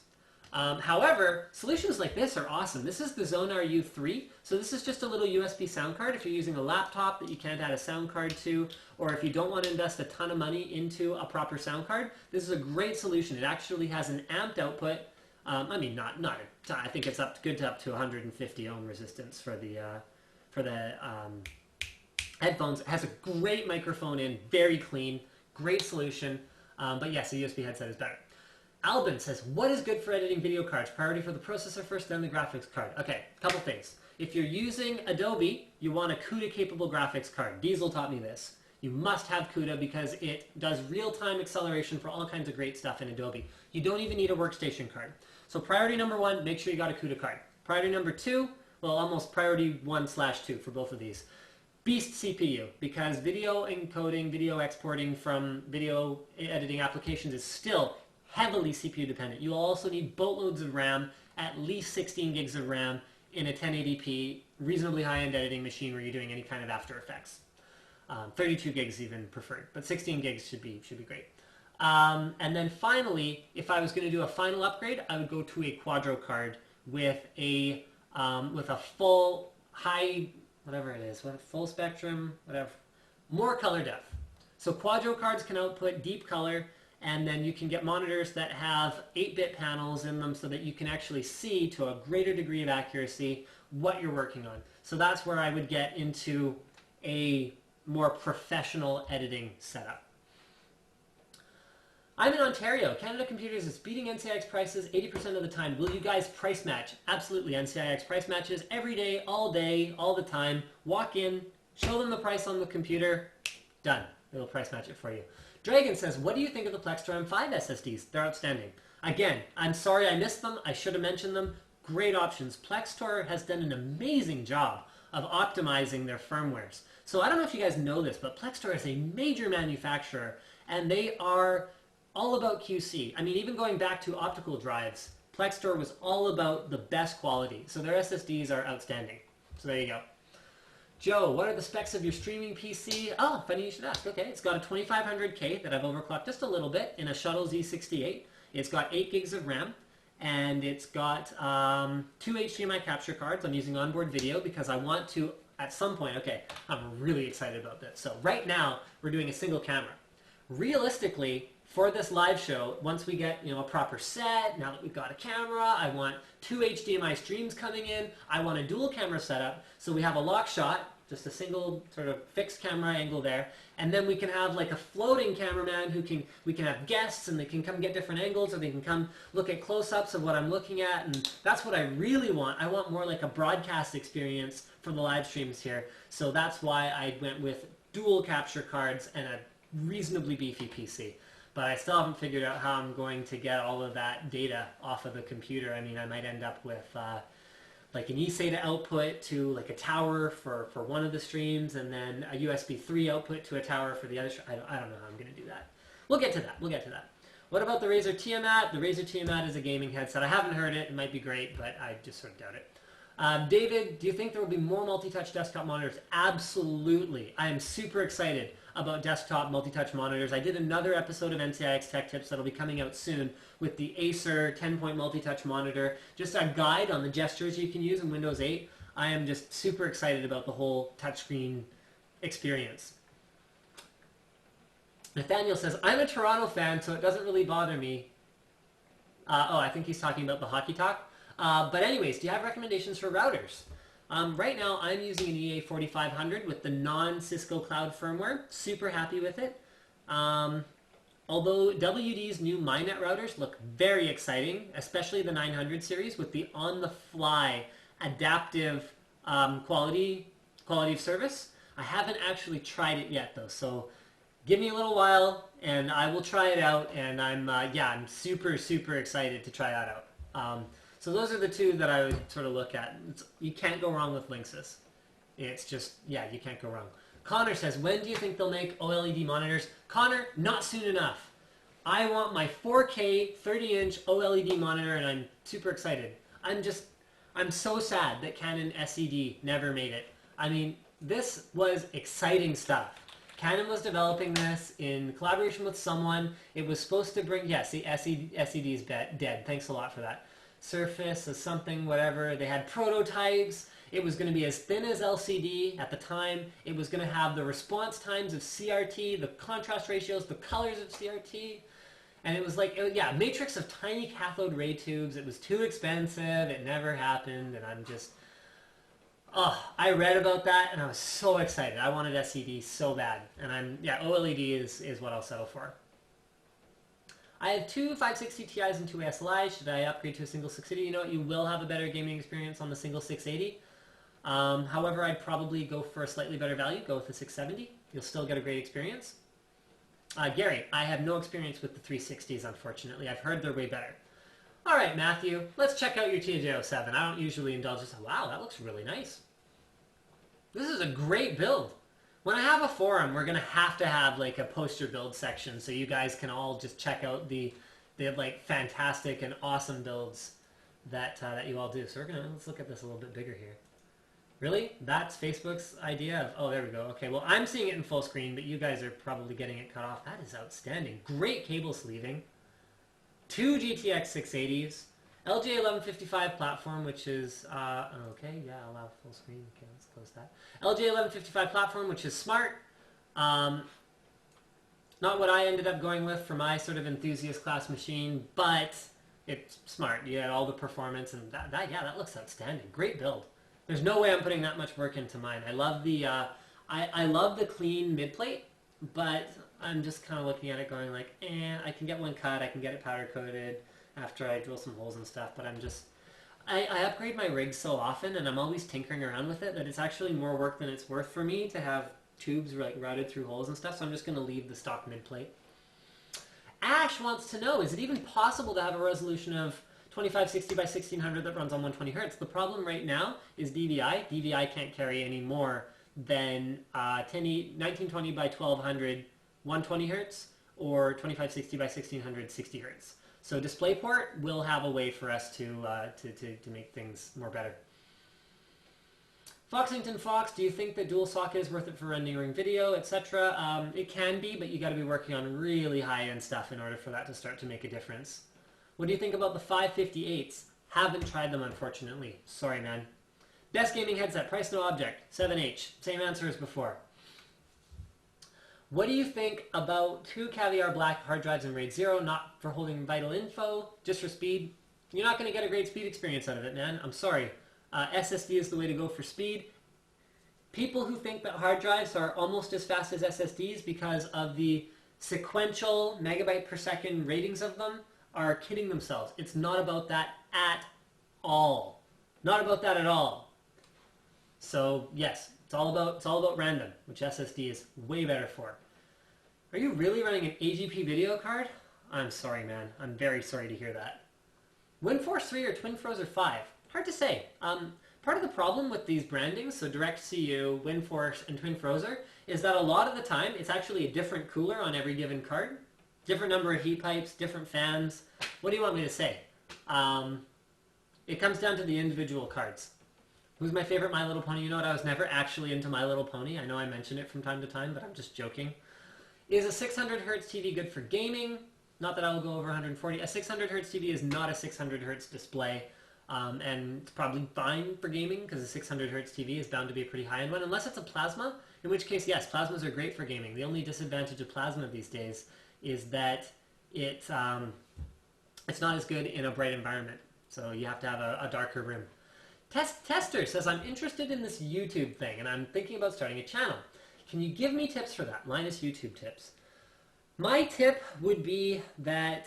However, solutions like this are awesome. This is the Zonar U3. So this is just a little USB sound card if you're using a laptop that you can't add a sound card to, or if you don't want to invest a ton of money into a proper sound card. This is a great solution. It actually has an amped output. I mean, not a ton. I think it's good to up to 150 ohm resistance for the headphones. It has a great microphone in, very clean, great solution. But yes, a USB headset is better. Albin says, what is good for editing video cards? Priority for the processor first, then the graphics card. Okay, couple things. If you're using Adobe, you want a CUDA-capable graphics card. Diesel taught me this. You must have CUDA because it does real-time acceleration for all kinds of great stuff in Adobe. You don't even need a workstation card. So priority number 1, make sure you got a CUDA card. Priority number 2, well, almost priority 1/2 for both of these. Beast CPU, because video encoding, video exporting from video editing applications is still heavily CPU dependent. You'll also need boatloads of RAM, at least 16 gigs of RAM in a 1080p, reasonably high-end editing machine where you're doing any kind of After Effects. 32 gigs even preferred, but 16 gigs should be great. And then finally, if I was going to do a final upgrade, I would go to a Quadro card with a full high, whatever it is, full spectrum, whatever, more color depth. So Quadro cards can output deep color, and then you can get monitors that have 8-bit panels in them so that you can actually see to a greater degree of accuracy what you're working on. So that's where I would get into a more professional editing setup. I'm in Ontario. Canada Computers is beating NCIX prices 80% of the time. Will you guys price match? Absolutely. NCIX price matches every day, all the time. Walk in, show them the price on the computer, done. It'll price match it for you. Dragon says, what do you think of the Plextor M5 SSDs? They're outstanding. Again, I'm sorry I missed them. I should have mentioned them. Great options. Plextor has done an amazing job of optimizing their firmwares. So I don't know if you guys know this, but Plextor is a major manufacturer, and they are all about QC. I mean, even going back to optical drives, Plextor was all about the best quality. So their SSDs are outstanding. So there you go. Joe, what are the specs of your streaming PC? Oh, funny you should ask. Okay, it's got a 2500K that I've overclocked just a little bit in a Shuttle Z68. It's got 8 gigs of RAM, and it's got 2 HDMI capture cards. I'm using onboard video because I want to, at some point, okay, I'm really excited about this. So right now, we're doing a single camera. Realistically, for this live show, once we get a proper set, now that we've got a camera, I want 2 HDMI streams coming in. I want a dual camera setup, so we have a lock shot, just a single sort of fixed camera angle there, and then we can have like a floating cameraman we can have guests and they can come get different angles, or they can come look at close-ups of what I'm looking at, and that's what I really want. I want more like a broadcast experience for the live streams here, so that's why I went with dual capture cards and a reasonably beefy PC. But I still haven't figured out how I'm going to get all of that data off of the computer. I mean, I might end up with like an eSATA output to like a tower for one of the streams, and then a USB 3 output to a tower for the other. I don't know how I'm going to do that. We'll get to that. We'll get to that. What about the Razer Tiamat? The Razer Tiamat is a gaming headset. I haven't heard it. It might be great, but I just sort of doubt it. David, do you think there will be more multi-touch desktop monitors? Absolutely. I am super excited about desktop multi-touch monitors. I did another episode of NCIX Tech Tips that'll be coming out soon with the Acer 10-point multi-touch monitor. Just a guide on the gestures you can use in Windows 8. I am just super excited about the whole touchscreen experience. Nathaniel says, I'm a Toronto fan, so it doesn't really bother me. Oh, I think he's talking about the Hockey Talk. But anyways, do you have recommendations for routers? Right now, I'm using an EA 4500 with the non-Cisco Cloud firmware. Super happy with it. Although WD's new MyNet routers look very exciting, especially the 900 series with the on-the-fly adaptive quality of service. I haven't actually tried it yet, though, so give me a little while, and I will try it out. And I'm super excited to try that out. So those are the two that I would sort of look at. You can't go wrong with Linksys. It's just, yeah, you can't go wrong. Connor says, when do you think they'll make OLED monitors? Connor, not soon enough. I want my 4K 30-inch OLED monitor, and I'm super excited. I'm so sad that Canon SED never made it. I mean, this was exciting stuff. Canon was developing this in collaboration with someone. It was supposed to bring, yes, the SED is dead. Thanks a lot for that. Surface or something, whatever. They had prototypes. It was going to be as thin as LCD at the time. It was going to have the response times of CRT, the contrast ratios, the colors of CRT. And it was like, yeah, a matrix of tiny cathode ray tubes. It was too expensive. It never happened. And I'm just, I read about that and I was so excited. I wanted SED so bad. And OLED is what I'll settle for. I have two 560 Ti's and two SLIs. Should I upgrade to a single 680? You know what? You will have a better gaming experience on the single 680. However, I'd probably go for a slightly better value. Go with the 670. You'll still get a great experience. Gary, I have no experience with the 360s, unfortunately. I've heard they're way better. All right, Matthew, let's check out your TJ07. I don't usually indulge this. Wow, that looks really nice. This is a great build. When I have a forum, we're going to have like a poster build section so you guys can all just check out the like fantastic and awesome builds that you all do. So let's look at this a little bit bigger here. Really? That's Facebook's idea of, oh, there we go. Okay, well, I'm seeing it in full screen, but you guys are probably getting it cut off. That is outstanding. Great cable sleeving. Two GTX 680s. LJ 1155 platform, which is, okay, yeah, allow full screen. Okay, let's close that. LJ 1155 platform, which is smart. Not what I ended up going with for my sort of enthusiast class machine, but it's smart. You had all the performance, and that looks outstanding. Great build. There's no way I'm putting that much work into mine. I love the, I love the clean mid-plate, but I'm just kind of looking at it going like, I can get one cut, I can get it powder coated after I drill some holes and stuff, but I upgrade my rig so often and I'm always tinkering around with it that it's actually more work than it's worth for me to have tubes like routed through holes and stuff, so I'm just going to leave the stock mid plate. Ash wants to know, is it even possible to have a resolution of 2560 by 1600 that runs on 120 hertz? The problem right now is DVI. DVI can't carry any more than 1920 by 1200 120 hertz or 2560 by 1600 60 hertz. So DisplayPort will have a way for us to make things more better. Foxington Fox, do you think that dual socket is worth it for rendering video, etc.? It can be, but you got to be working on really high-end stuff in order for that to start to make a difference. What do you think about the 558s? Haven't tried them, unfortunately. Sorry, man. Best gaming headset, price no object, 7H. Same answer as before. What do you think about 2 Caviar Black hard drives in RAID 0, not for holding vital info, just for speed? You're not going to get a great speed experience out of it, man. I'm sorry. SSD is the way to go for speed. People who think that hard drives are almost as fast as SSDs because of the sequential megabyte per second ratings of them are kidding themselves. It's not about that at all. Not about that at all. So yes, it's all about random, which SSD is way better for. Are you really running an AGP video card? I'm sorry, man. I'm very sorry to hear that. WinForce 3 or TwinFrozer 5? Hard to say. Part of the problem with these brandings, so DirectCU, WinForce, and TwinFrozer, is that a lot of the time it's actually a different cooler on every given card. Different number of heat pipes, different fans. What do you want me to say? It comes down to the individual cards. Who's my favorite My Little Pony? You know what? I was never actually into My Little Pony. I know I mention it from time to time, but I'm just joking. Is a 600 hertz TV good for gaming? Not that I will go over 140. A 600 hertz TV is not a 600 hertz display. And it's probably fine for gaming because a 600 hertz TV is bound to be a pretty high-end one, unless it's a plasma, in which case, yes, plasmas are great for gaming. The only disadvantage of plasma these days is that it's not as good in a bright environment, so you have to have a darker room. Tester says, I'm interested in this YouTube thing, and I'm thinking about starting a channel. Can you give me tips for that? Linus YouTube tips. My tip would be that...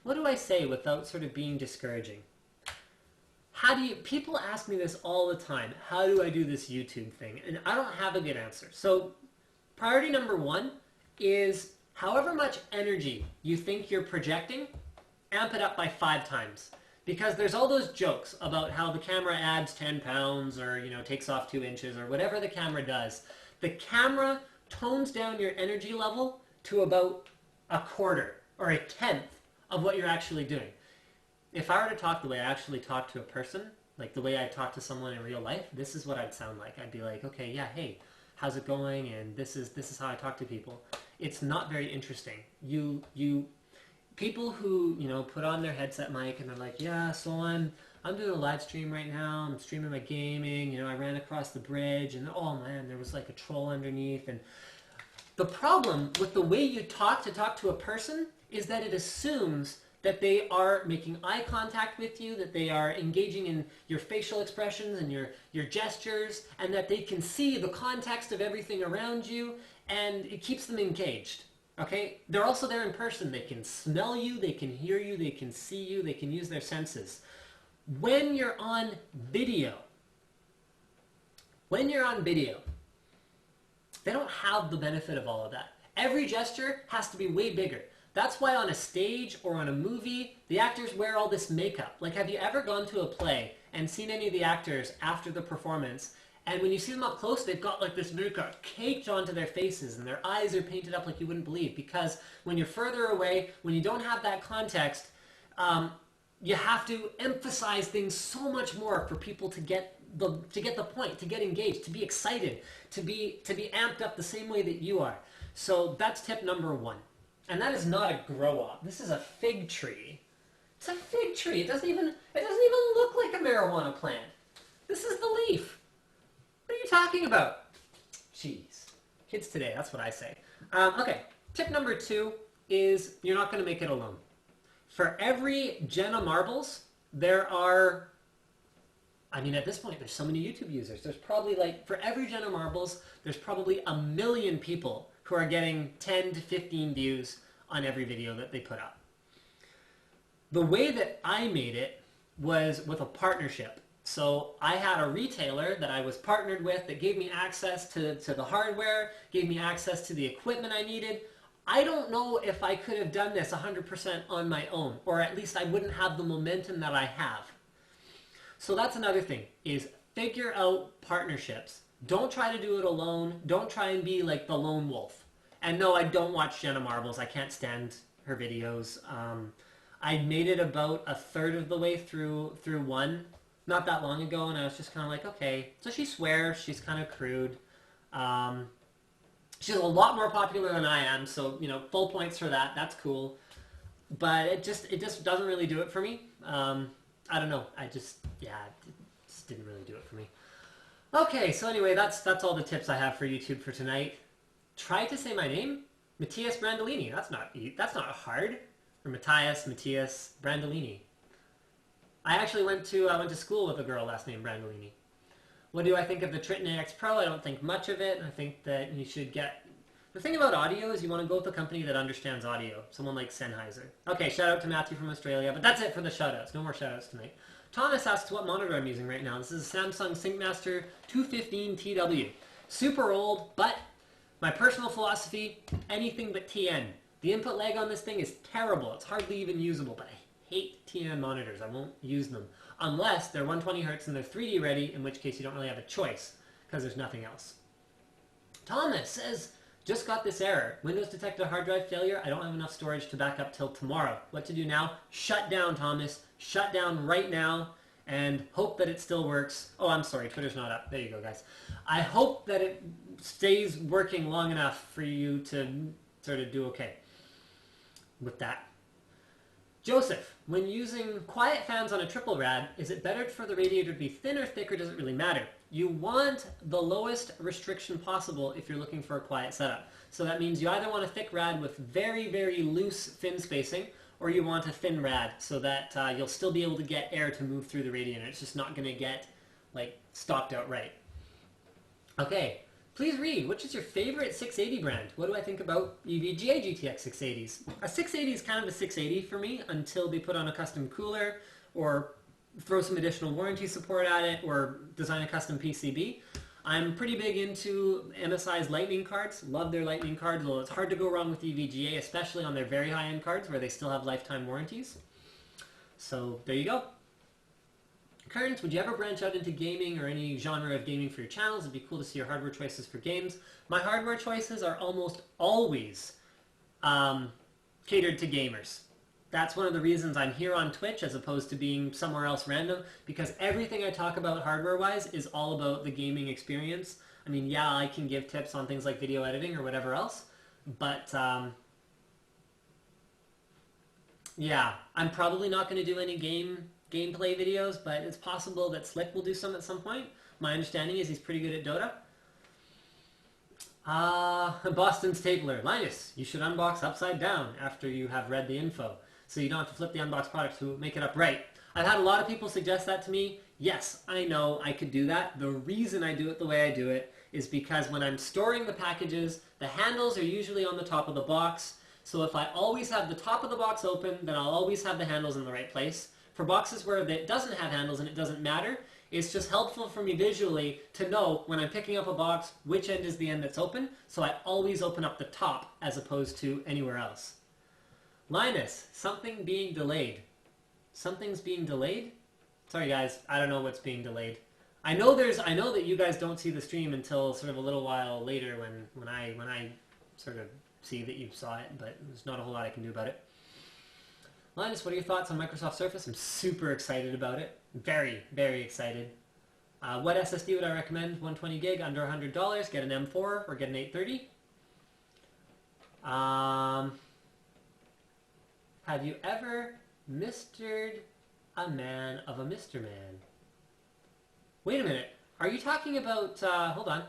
what do I say without sort of being discouraging? People ask me this all the time, how do I do this YouTube thing? And I don't have a good answer. So priority number 1 is however much energy you think you're projecting, amp it up by 5 times. Because there's all those jokes about how the camera adds 10 pounds or, you know, takes off 2 inches or whatever the camera does. The camera tones down your energy level to about a quarter or a tenth of what you're actually doing. If I were to talk the way I actually talk to a person, like the way I talk to someone in real life, this is what I'd sound like. I'd be like, okay, yeah, hey, how's it going? And this is how I talk to people. It's not very interesting. People who, you know, put on their headset mic and they're like, yeah, so I'm doing a live stream right now. I'm streaming my gaming. You know, I ran across the bridge and oh man, there was like a troll underneath. And the problem with the way you talk to a person is that it assumes that they are making eye contact with you, that they are engaging in your facial expressions and your gestures, and that they can see the context of everything around you, and it keeps them engaged. Okay? They're also there in person. They can smell you, they can hear you, they can see you, they can use their senses. When you're on video, they don't have the benefit of all of that. Every gesture has to be way bigger. That's why on a stage or on a movie, the actors wear all this makeup. Like, have you ever gone to a play and seen any of the actors after the performance, and when you see them up close, they've got like this makeup caked onto their faces, and their eyes are painted up like you wouldn't believe, because when you're further away, when you don't have that context, you have to emphasize things so much more for people to get the point, to get engaged, to be excited, to be amped up the same way that you are. So that's tip number 1. And that is not a grow up. This is a fig tree. It's a fig tree. It doesn't even look like a marijuana plant. This is the leaf. What are you talking about? Jeez. Kids today, that's what I say. Okay, tip number 2 is you're not going to make it alone. For every Jenna Marbles, there are, I mean, at this point, there's so many YouTube users. There's probably like, for every Jenna Marbles, there's probably 1 million people who are getting 10 to 15 views on every video that they put up. The way that I made it was with a partnership. So I had a retailer that I was partnered with that gave me access to the hardware, gave me access to the equipment I needed. I don't know if I could have done this 100% on my own, or at least I wouldn't have the momentum that I have. So that's another thing, is figure out partnerships. Don't try to do it alone. Don't try and be like the lone wolf. And no, I don't watch Jenna Marbles. I can't stand her videos. I made it about a third of the way through one not that long ago, and I was just kind of like, okay. So she swears. She's kind of crude. She's a lot more popular than I am, so full points for that. That's cool. But it just doesn't really do it for me. I don't know. It just didn't really do it for me. Okay, so anyway, that's all the tips I have for YouTube for tonight. Try to say my name, Matthias Brandolini. That's not hard. Or Matthias Brandolini. I actually went to school with a girl last name Brandolini. What do I think of the Tritton AX Pro? I don't think much of it. I think that you should get... The thing about audio is you want to go with a company that understands audio. Someone like Sennheiser. Okay, shout out to Matthew from Australia, but that's it for the shout outs. No more shout outs tonight. Thomas asks what monitor I'm using right now. This is a Samsung SyncMaster 215TW. Super old, but my personal philosophy, anything but TN. The input lag on this thing is terrible. It's hardly even usable, but I hate TN monitors. I won't use them. Unless they're 120 Hz and they're 3D ready, in which case you don't really have a choice, because there's nothing else. Thomas says, just got this error. Windows detected a hard drive failure. I don't have enough storage to back up till tomorrow. What to do now? Shut down, Thomas. Shut down right now and hope that it still works. Oh, I'm sorry. Twitter's not up. There you go, guys. I hope that it stays working long enough for you to sort of do okay with that. Joseph, when using quiet fans on a triple rad, is it better for the radiator to be thin or thick, or does it really matter? You want the lowest restriction possible if you're looking for a quiet setup. So that means you either want a thick rad with very, very loose fin spacing, or you want a thin rad so that you'll still be able to get air to move through the radiator. It's just not going to get stopped out right. Okay, please read, which is your favorite 680 brand? What do I think about EVGA GTX 680s? A 680 is kind of a 680 for me until they put on a custom cooler or throw some additional warranty support at it or design a custom PCB. I'm pretty big into MSI's Lightning cards. Love their Lightning cards, although it's hard to go wrong with EVGA, especially on their very high-end cards where they still have lifetime warranties. So there you go. Current, would you ever branch out into gaming or any genre of gaming for your channels? It'd be cool to see your hardware choices for games. My hardware choices are almost always catered to gamers. That's one of the reasons I'm here on Twitch as opposed to being somewhere else random, because everything I talk about hardware-wise is all about the gaming experience. I mean, yeah, I can give tips on things like video editing or whatever else, but yeah, I'm probably not going to do any gameplay videos, but it's possible that Slick will do some at some point. My understanding is he's pretty good at Dota. Boston Stapler. Linus, you should unbox upside down after you have read the info, so you don't have to flip the unboxed product to make it up right. I've had a lot of people suggest that to me. Yes, I know I could do that. The reason I do it the way I do it is because when I'm storing the packages, the handles are usually on the top of the box. So if I always have the top of the box open, then I'll always have the handles in the right place. For boxes where it doesn't have handles and it doesn't matter, it's just helpful for me visually to know when I'm picking up a box which end is the end that's open, so I always open up the top as opposed to anywhere else. Linus, something being delayed. Something's being delayed? Sorry guys, I don't know what's being delayed. I know that you guys don't see the stream until sort of a little while later when I sort of see that you saw it, but there's not a whole lot I can do about it. Linus, what are your thoughts on Microsoft Surface? I'm super excited about it. Very, very excited. What SSD would I recommend? 120 gig, under $100. Get an M4 or get an 830. Have you ever mistered a man of a Mr. Man? Wait a minute. Are you talking about... hold on.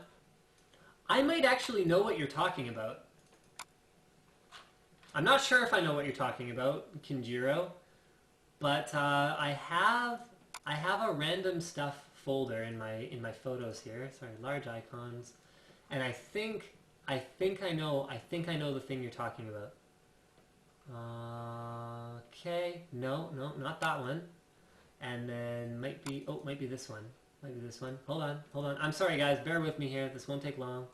I might actually know what you're talking about. I'm not sure if I know what you're talking about, Kinjiro, but I have a random stuff folder in my photos here. Sorry, large icons, and I think I know the thing you're talking about. Okay, no, not that one. And then might be this one. Might be this one. Hold on. I'm sorry guys, bear with me here. This won't take long.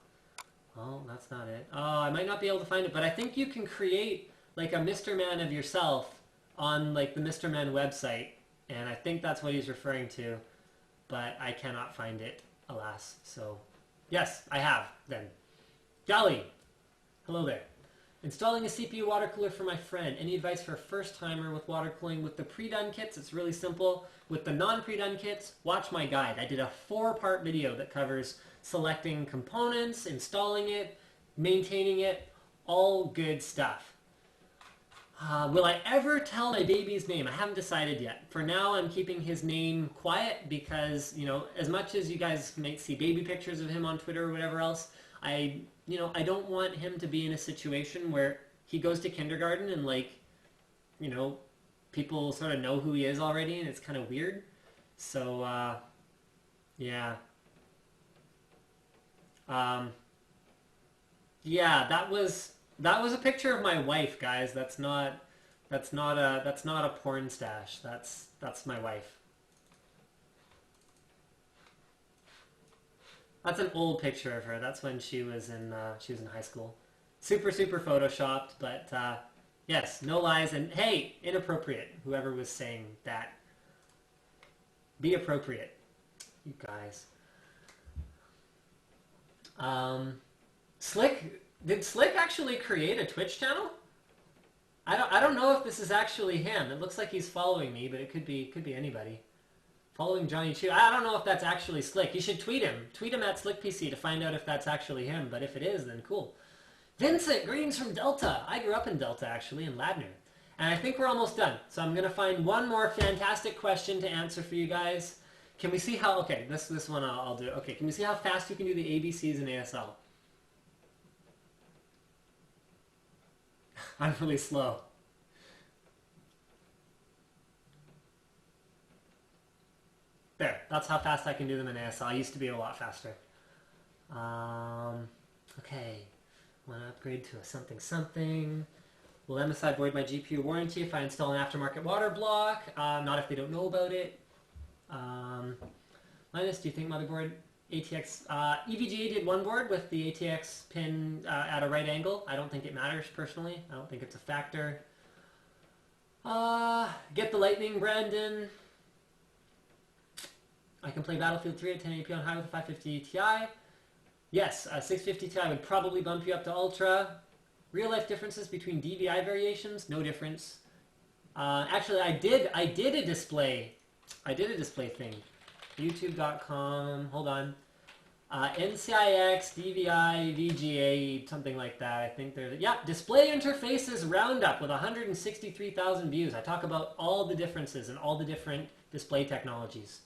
Oh, that's not it. Oh, I might not be able to find it, but I think you can create like a Mr. Man of yourself on like the Mr. Man website, and I think that's what he's referring to, but I cannot find it, alas. So, yes, I have then. Golly, hello there. Installing a CPU water cooler for my friend. Any advice for a first-timer with water cooling? With the pre-done kits, it's really simple. With the non-pre-done kits, watch my guide. I did a 4-part video that covers selecting components, installing it, maintaining it, all good stuff. Will I ever tell my baby's name? I haven't decided yet. For now, I'm keeping his name quiet because, you know, as much as you guys might see baby pictures of him on Twitter or whatever else, I don't want him to be in a situation where he goes to kindergarten and, like, you know, people sort of know who he is already and it's kind of weird. So, yeah. Yeah, that was a picture of my wife, guys. That's not a porn stash. That's my wife. That's an old picture of her. That's when she was in high school. Super photoshopped, but yes, no lies. And hey, inappropriate. Whoever was saying that, be appropriate, you guys. Slick, did Slick actually create a Twitch channel? I don't know if this is actually him. It looks like he's following me, but it could be anybody. Following Johnny Chu. I don't know if that's actually Slick. You should tweet him. Tweet him at SlickPC to find out if that's actually him. But if it is, then cool. Vincent, greetings from Delta. I grew up in Delta, actually, in Ladner. And I think we're almost done. So I'm going to find one more fantastic question to answer for you guys. Can we see how... Okay, this one I'll do. Okay, can we see how fast you can do the ABCs in ASL? I'm really slow. There, that's how fast I can do them in ASL. I used to be a lot faster. Okay, want to upgrade to a something. Will MSI void my GPU warranty if I install an aftermarket water block? Not if they don't know about it. Linus, do you think motherboard ATX... EVGA did one board with the ATX pin at a right angle. I don't think it matters, personally. I don't think it's a factor. Get the lightning, Brandon. I can play Battlefield 3 at 1080p on high with a 550 Ti. Yes, 650 Ti would probably bump you up to Ultra. Real life differences between DVI variations? No difference. Actually, I did a display. I did a display thing. YouTube.com. Hold on. NCIX, DVI, VGA, something like that. I think there's... Yeah, display interfaces roundup with 163,000 views. I talk about all the differences and all the different display technologies.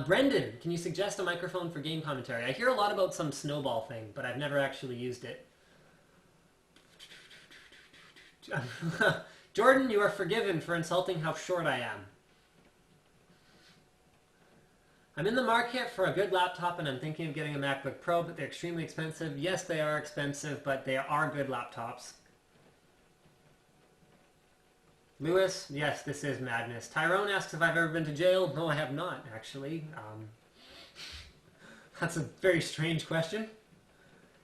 Brendan, can you suggest a microphone for game commentary? I hear a lot about some snowball thing, but I've never actually used it. Jordan, you are forgiven for insulting how short I am. I'm in the market for a good laptop and I'm thinking of getting a MacBook Pro, but they're extremely expensive. Yes, they are expensive, but they are good laptops. Lewis, yes, this is madness. Tyrone asks if I've ever been to jail. No, I have not, actually. That's a very strange question.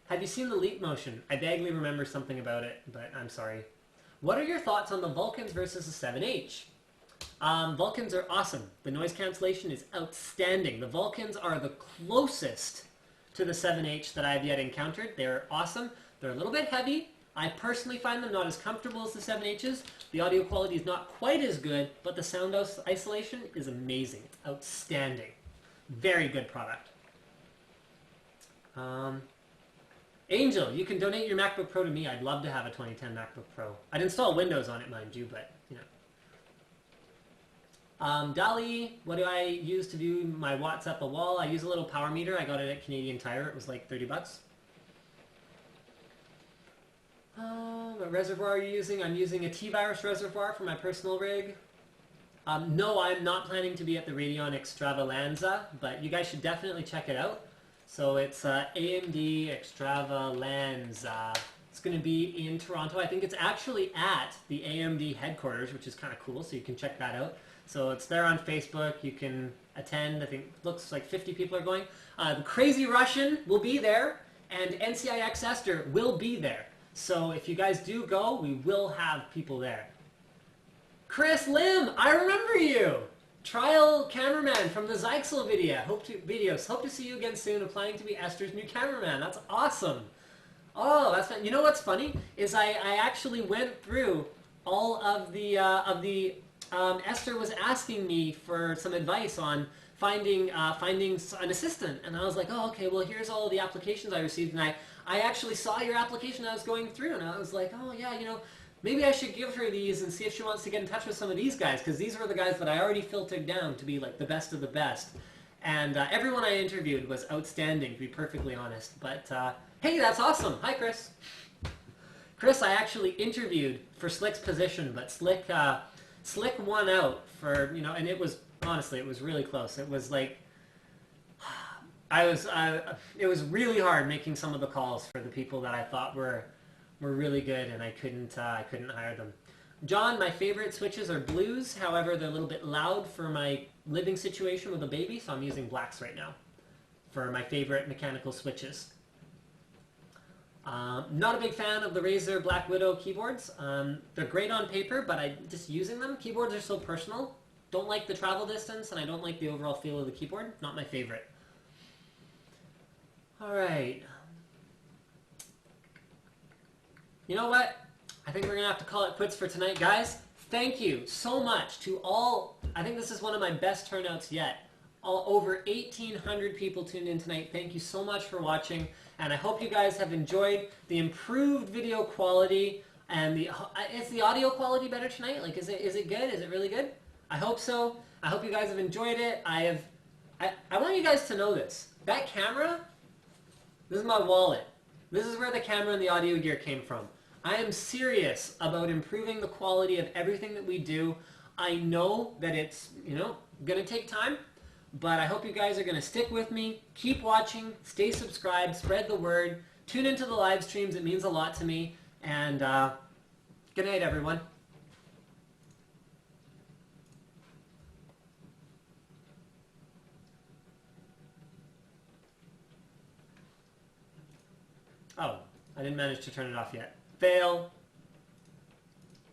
Have you seen the Leap Motion? I vaguely remember something about it, but I'm sorry. What are your thoughts on the Vulcans versus the 7H? Vulcans are awesome. The noise cancellation is outstanding. The Vulcans are the closest to the 7H that I've yet encountered. They're awesome. They're a little bit heavy. I personally find them not as comfortable as the 7Hs. The audio quality is not quite as good, but the sound isolation is amazing. Outstanding. Very good product. Angel, you can donate your MacBook Pro to me. I'd love to have a 2010 MacBook Pro. I'd install Windows on it, mind you, but, you know. Dali, what do I use to do my watts at the wall? I use a little power meter. I got it at Canadian Tire. It was like 30 bucks. What reservoir are you using? I'm using a T-Virus reservoir for my personal rig. No, I'm not planning to be at the Radeon Extravaganza, but you guys should definitely check it out. So it's AMD Extravaganza. It's going to be in Toronto. I think it's actually at the AMD headquarters, which is kind of cool, so you can check that out. So it's there on Facebook. You can attend. I think it looks like 50 people are going. The Crazy Russian will be there, and NCIX Esther will be there. So if you guys do go, we will have people there. Chris Lim, I remember you! Trial cameraman from the Zyxel videos. Hope to see you again soon. Applying to be Esther's new cameraman. That's awesome. Oh, that's fun. You know what's funny is I actually went through all of the Esther was asking me for some advice on finding an assistant, and I was like, oh, okay, well, here's all of the applications I received, and I actually saw your application I was going through, and I was like, oh yeah, you know, maybe I should give her these and see if she wants to get in touch with some of these guys, because these were the guys that I already filtered down to be like the best of the best. And everyone I interviewed was outstanding, to be perfectly honest. But hey, that's awesome. Hi, Chris. Chris, I actually interviewed for Slick's position, but Slick won out for, you know, and it was, honestly, it was really close. It was like, it was really hard making some of the calls for the people that I thought were really good, and I couldn't hire them. John, my favorite switches are blues. However, they're a little bit loud for my living situation with a baby, so I'm using blacks right now for my favorite mechanical switches. Not a big fan of the Razer Black Widow keyboards. They're great on paper, but just using them. Keyboards are so personal. Don't like the travel distance, and I don't like the overall feel of the keyboard. Not my favorite. All right. You know what? I think we're going to have to call it quits for tonight, guys. Thank you so much to all. I think this is one of my best turnouts yet. Over 1,800 people tuned in tonight. Thank you so much for watching, and I hope you guys have enjoyed the improved video quality and is the audio quality better tonight? Like, is it good? Is it really good? I hope so. I hope you guys have enjoyed it. I want you guys to know this. That camera, this is my wallet. This is where the camera and the audio gear came from. I am serious about improving the quality of everything that we do. I know that it's, you know, going to take time, but I hope you guys are going to stick with me. Keep watching, stay subscribed, spread the word, tune into the live streams. It means a lot to me. And good night, everyone. Oh, I didn't manage to turn it off yet. Fail.